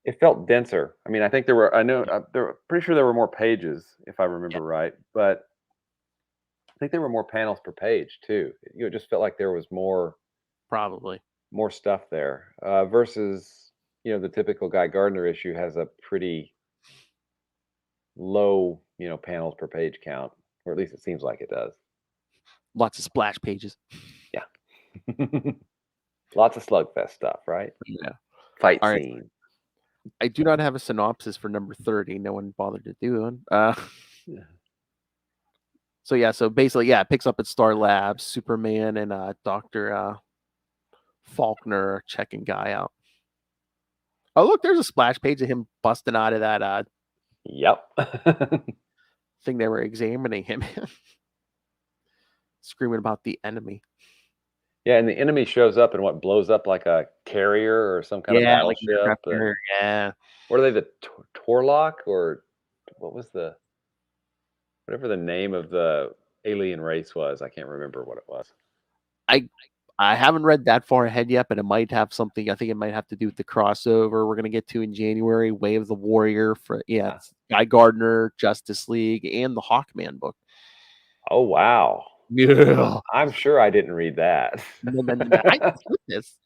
it felt denser. I think there were pretty sure there were more pages if I remember right, but I think there were more panels per page too. It just felt like there was more. Probably more stuff there versus the typical Guy Gardner issue has a pretty low panels per page count, or at least it seems like it does. Lots of splash pages. Yeah. Lots of slugfest stuff, right? Yeah. Fight All scene. Right. I do not have a synopsis for number 30. No one bothered to do one. Yeah. So basically, it picks up at Star Labs, Superman and Dr. Faulkner checking Guy out. Oh, look, there's a splash page of him busting out of that Yep. Thing they were examining him, screaming about the enemy. Yeah, and the enemy shows up and what blows up like a carrier or some kind of Yeah, like battleship. And yeah. what are they? The Torlock or what was the whatever the name of the alien race was? I can't remember what it was. I haven't read that far ahead yet, but it might have something. I think it might have to do with the crossover we're gonna get to in January. Way of the Warrior for it's Guy Gardner, Justice League, and the Hawkman book. Oh wow! Yeah, I'm sure I didn't read that. I put this.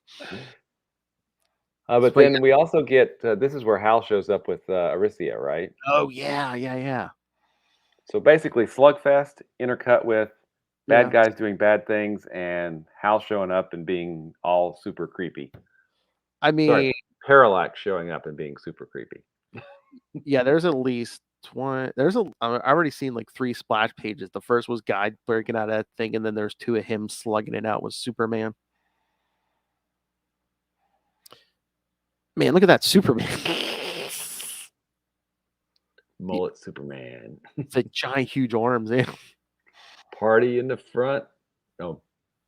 But But then we also get this is where Hal shows up with Aricia, right? oh yeah. So basically, Slugfest intercut with Yeah. bad guys doing bad things and Hal showing up and being all super creepy. I mean, Sorry, Parallax showing up and being super creepy. yeah. There's at least 20. I already seen like 3 splash pages. The first was Guy breaking out of that thing, and then there's 2 of him slugging it out with Superman. Man, look at that Superman. Mullet Superman. The giant, huge arms. Yeah. Party in the front. No,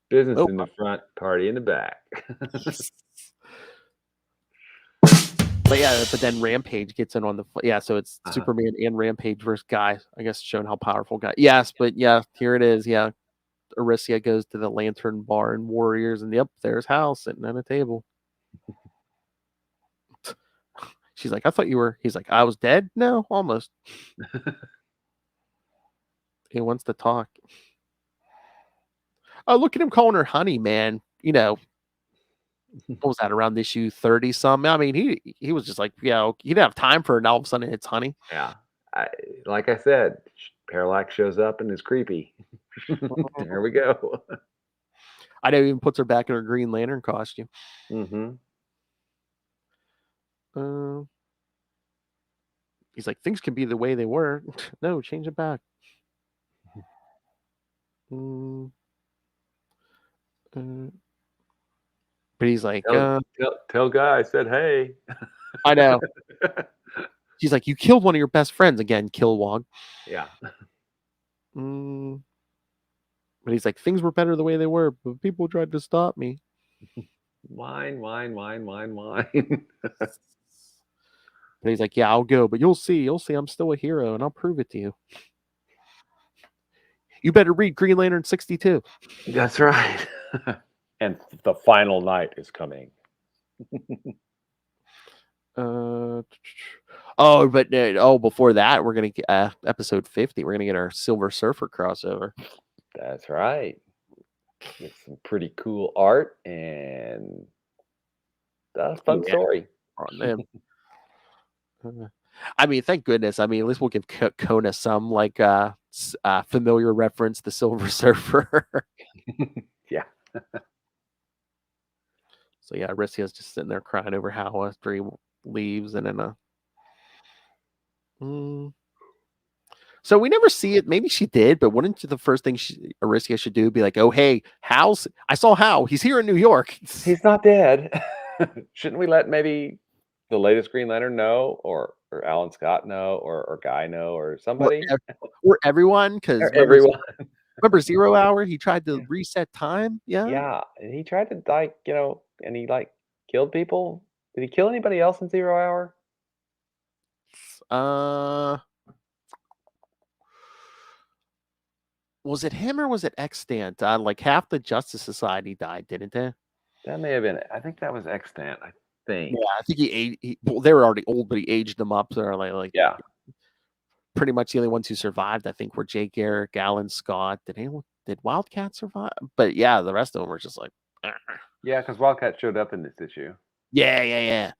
business Oh. in the front, party in the back. But then Rampage gets in on the so it's Superman and Rampage versus Guy. I guess showing how powerful Guy. Yes, but yeah, here it is. Yeah, Aricia goes to the Lantern Bar and Warriors, and yep, there's Hal sitting at a table. She's like, I thought you were. He's like, I was dead. No, almost. He wants to talk. Oh, look at him calling her honey, man. You know, what was that, around issue 30 something? I mean, he was just like, he didn't have time for it, and all of a sudden it's honey. Yeah. Like I said, Parallax shows up and is creepy. There we go. I know he even puts her back in her Green Lantern costume. Mm-hmm. He's like, things can be the way they were. No, change it back. But he's like, tell Guy I said hey. I know. She's like, you killed one of your best friends again, Kilowog. Yeah. But he's like, things were better the way they were, but people tried to stop me. Wine. But he's like, yeah, I'll go, but you'll see I'm still a hero, and I'll prove it to you. You better read Green Lantern 62. That's right. And the final night is coming. Before that, we're gonna get episode 50. We're gonna get our Silver Surfer crossover. That's right. Get some pretty cool art and a fun story. I mean, thank goodness. I mean, at least we'll give Kona some like familiar reference to Silver Surfer. Yeah. So yeah, Aricia's just sitting there crying over Hal after he leaves, and then So we never see it. Maybe she did, but wouldn't the first thing Aricia should do be like, "Oh, hey, I saw Hal. He's here in New York. He's not dead." Shouldn't we let maybe the latest Green Lantern know, or Alan Scott know, or Guy know, or somebody, or everyone? Because everyone. Remember 0 Hour? He tried to reset time. Yeah, and he tried to and he killed people. Did he kill anybody else in 0 Hour? Was it him or was it Extant? Like half the Justice Society died, didn't they? That may have been it. I think that was Extant. I think. Yeah, I think they were already old, but he aged them up. So they're like yeah. Pretty much the only ones who survived, I think, were Jake Garrick, Alan Scott. Did Wildcat survive? But yeah, the rest of them were just like. Yeah, because Wildcat showed up in this issue. Yeah.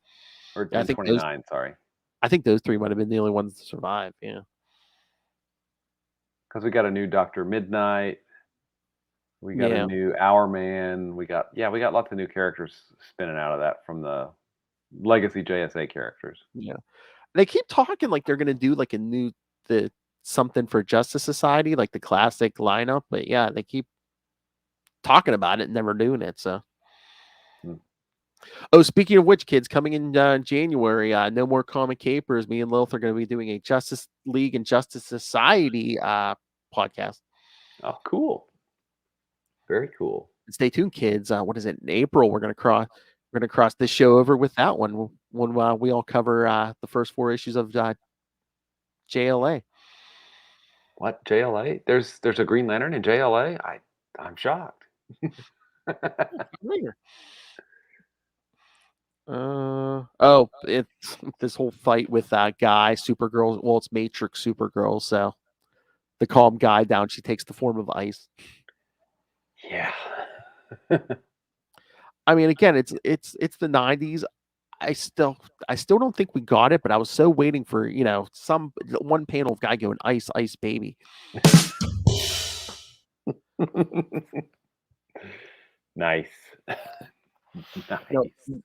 Or I think 29. Sorry. I think those 3 might have been the only ones to survive. Yeah. Because we got a new Dr. Midnight. We got a new Hour Man. We got lots of new characters spinning out of that from the legacy JSA characters. Yeah. They keep talking like they're gonna do like something for Justice Society, like the classic lineup, but yeah, they keep talking about it and never doing it. So Oh, speaking of which, kids, coming in January, no more comic capers. Me and Lilith are going to be doing a Justice League and Justice Society podcast. Oh, cool. Very cool. Stay tuned, kids. What is it? In April, we're going to cross this show over with that one when we all cover the first 4 issues of JLA. What, JLA? There's a Green Lantern in JLA? I'm shocked. Later. It's this whole fight with that guy, Supergirl. Well, it's Matrix Supergirl, so they calm guy down. She takes the form of ice. Yeah. I mean, again, it's the 90s. I still don't think we got it, but I was so waiting for some one panel of guy going ice baby. Nice.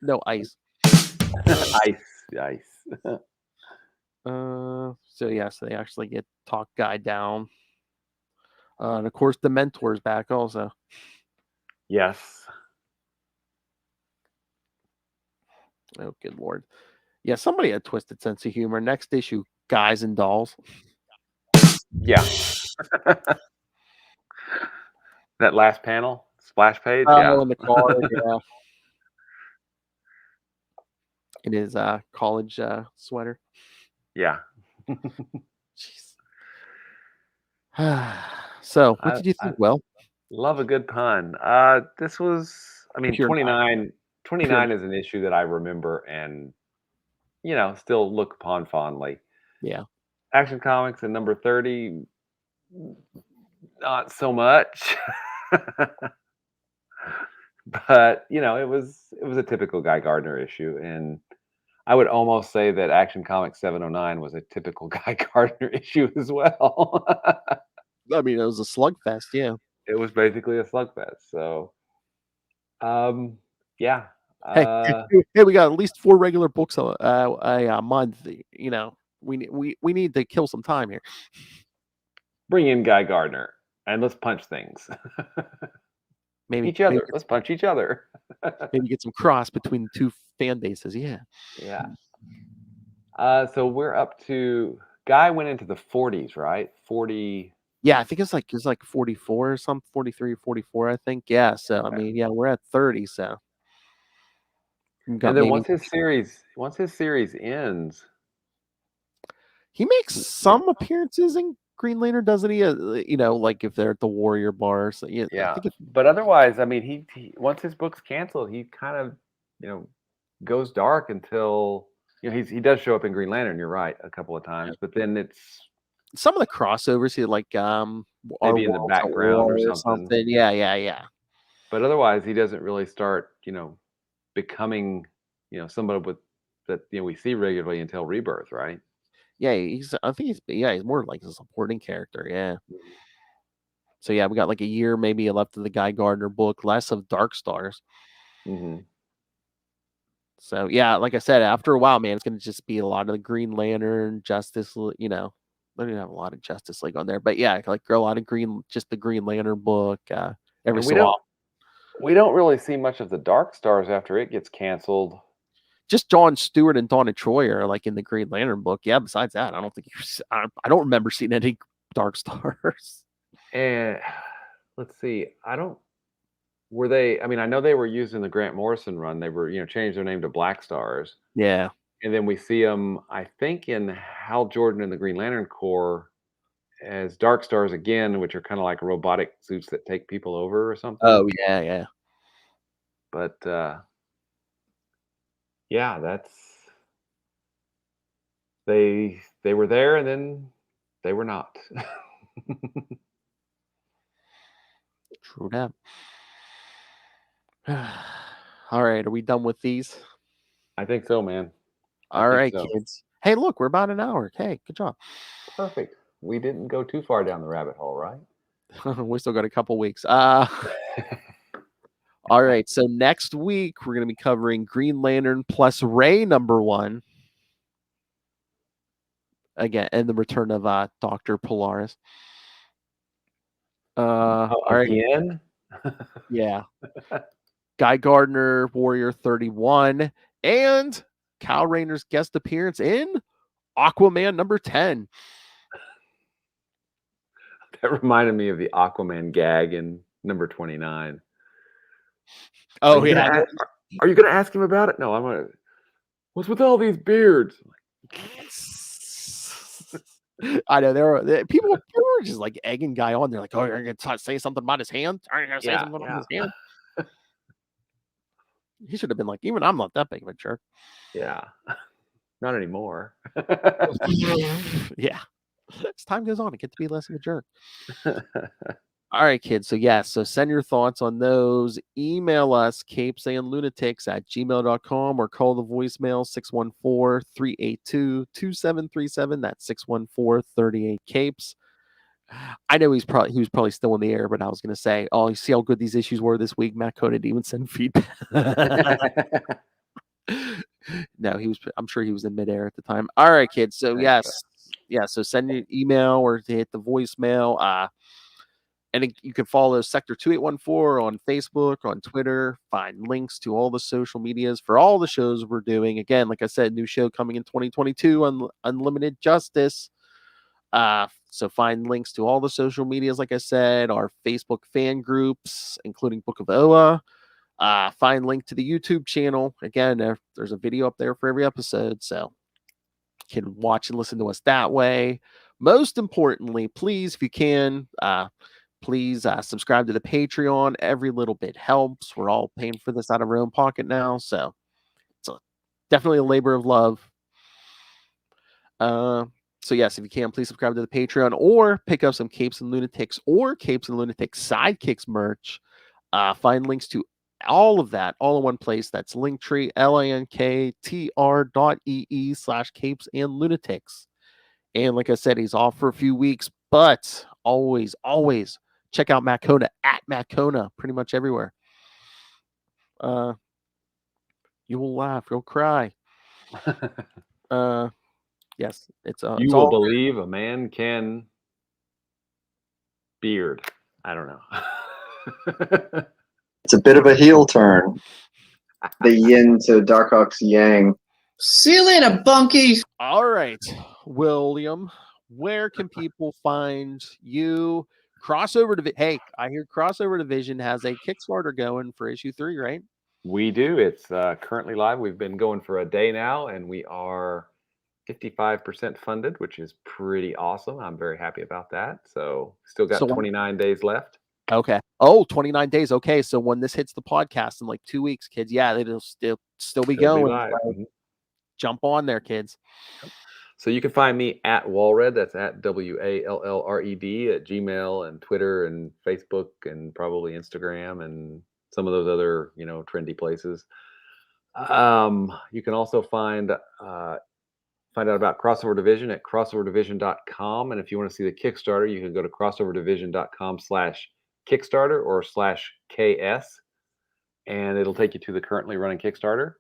No ice. Ice. So they actually get talk guy down. And of course the mentor's back also. Yes. Oh, good lord. Yeah, somebody had a twisted sense of humor. Next issue, Guys and Dolls. Yeah. That last panel, splash page. Oh, in the car, yeah. In his college sweater. Yeah. Jeez. So, what did you think? Well, love a good pun. This was, I mean, Pure 29 is an issue that I remember and, still look upon fondly. Yeah. Action Comics and number 30, not so much. But, it was a typical Guy Gardner issue. And I would almost say that Action Comics 709 was a typical Guy Gardner issue as well. I mean, it was a slugfest, yeah. It was basically a slugfest. So, yeah. Hey, we got at least 4 regular books a month. We need to kill some time here. Bring in Guy Gardner and let's punch things. Maybe each other. Let's punch each other. Maybe get some cross between the 2 fan bases. Yeah. Yeah. So we're up to Guy went into the 40s, right? 40. Yeah, I think it's like 44 or something, 43 or 44, I think. Yeah. So I mean, yeah, we're at 30. So and then once his series ends, he makes some appearances in Green Lantern, doesn't he? Like if they're at the Warrior Bar. So yeah. But otherwise, I mean, he once his book's canceled, he kind of goes dark until he does show up in Green Lantern. You're right, a couple of times, but then it's some of the crossovers. He like maybe in the background or something. Yeah. But otherwise, he doesn't really start becoming somebody that we see regularly until Rebirth, right? Yeah, he's more like a supporting character. Yeah. So yeah, we got like a year maybe left of the Guy Gardner book, less of Dark Stars. Mm-hmm. So yeah, like I said, after a while, man, it's going to just be a lot of the Green Lantern, Justice. I don't have a lot of Justice League on there, but yeah, like a lot of the Green Lantern book. Every so often. We don't really see much of the Dark Stars after it gets canceled. Just John Stewart and Donna Troy are like in the Green Lantern book. Yeah. Besides that, I don't think I don't remember seeing any Dark Stars. And let's see, were they? I mean, I know they were used in the Grant Morrison run. They were, changed their name to Black Stars. Yeah. And then we see them, I think, in Hal Jordan and the Green Lantern Corps as Dark Stars again, which are kind of like robotic suits that take people over or something. Oh yeah. But yeah, they were there and then they were not. True that. All right, are we done with these? I think so, man. All right, kids. Hey, look, we're about an hour. Hey, good job. Perfect. We didn't go too far down the rabbit hole, right? We still got a couple weeks. All right, so next week we're going to be covering Green Lantern plus Ray #1. Again, and the return of Dr. Polaris. All right. Again? Yeah. Guy Gardner, Warrior 31, and Kyle Rayner's guest appearance in Aquaman number 10. That reminded me of the Aquaman gag in number 29. Oh, Are you yeah. gonna are you going to ask him about it? No, I'm going to. What's with all these beards? I know people were just like egging Guy on. They're like, "Oh, you're going to say something about his hand? Are you going to say something about his hand?" He should have been like, "Even I'm not that big of a jerk." Yeah. Not anymore. Yeah. As time goes on, I get to be less of a jerk. All right, kids. So send your thoughts on those. Email us, capesandlunatics@gmail.com, or call the voicemail 614-382-2737. That's 614-38-capes. I know he was probably still in the air, but I was going to say, oh, you see how good these issues were this week? Matt Cohn didn't even send feedback. No, I'm sure he was in midair at the time. All right, kids. So so send an email or to hit the voicemail. And you can follow Sector 2814 on Facebook, on Twitter. Find links to all the social medias for all the shows we're doing. Again, like I said, new show coming in 2022, Unlimited Justice. So find links to all the social medias, like I said, our Facebook fan groups, including Book of Oa. Find link to the YouTube channel. Again, there's a video up there for every episode, so you can watch and listen to us that way. Most importantly, please, if you can, please subscribe to the Patreon. Every little bit helps. We're all paying for this out of our own pocket now, so it's definitely a labor of love. So yes, if you can, please subscribe to the Patreon or pick up some Capes and Lunatics or Capes and Lunatics Sidekicks merch. Find links to all of that all in one place. That's Linktree, linktr.ee/Capes and Lunatics. And like I said, he's off for a few weeks, but always check out Matt Cohn at Matt Cohn pretty much everywhere. You will laugh, you'll cry. Yes, you will believe a man can beard. I don't know. It's a bit of a heel turn. The yin to Darkhawk's yang. See you later, bunkies. All right, William, where can people find you? Crossover Division. Hey, I hear Crossover Division has a Kickstarter going for issue 3, right? We do. It's currently live. We've been going for a day now, and we are 55% funded, which is pretty awesome. I'm very happy about that. So still got 29 days left. Okay. Oh, 29 days. Okay. So when this hits the podcast in like 2 weeks, kids, yeah, it'll still be going. Jump on there, kids. So you can find me at Walred. That's at WALLRED at Gmail and Twitter and Facebook and probably Instagram and some of those other, trendy places. You can also find out about Crossover Division at crossoverdivision.com. And if you want to see the Kickstarter, you can go to crossoverdivision.com/Kickstarter or /KS, and it'll take you to the currently running Kickstarter.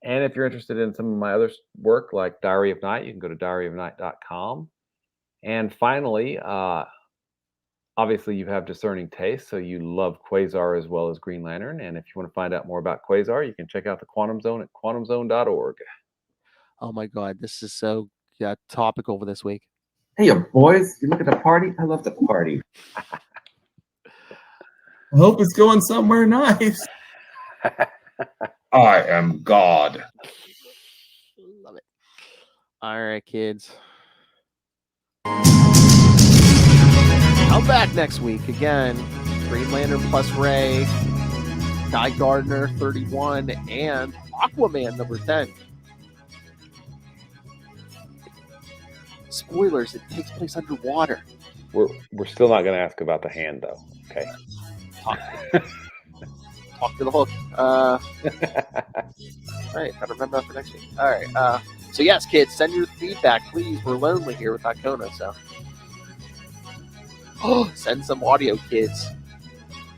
And if you're interested in some of my other work, like Diary of Night, you can go to diaryofnight.com. And finally, obviously you have discerning taste, so you love Quasar as well as Green Lantern. And if you want to find out more about Quasar, you can check out the Quantum Zone at quantumzone.org. Oh my God, this is so topical for this week. Hey, boys, you look at the party? I love the party. I hope it's going somewhere nice. I am God. Love it. All right, kids. I'm back next week again. Green Lantern plus Ray, Guy Gardner 31, and Aquaman number 10. Spoilers, it takes place underwater. We're still not going to ask about the hand, though. Okay. Talk to the hook. All right, gotta remember that for next week. All right. So yes, kids, send your feedback, please. We're lonely here without Kona, so send some audio, kids.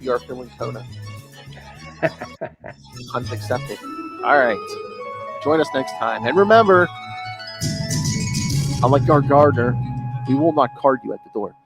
We are feeling Kona. Hunt accepted. All right. Join us next time, and remember, unlike our Gardner, we will not card you at the door.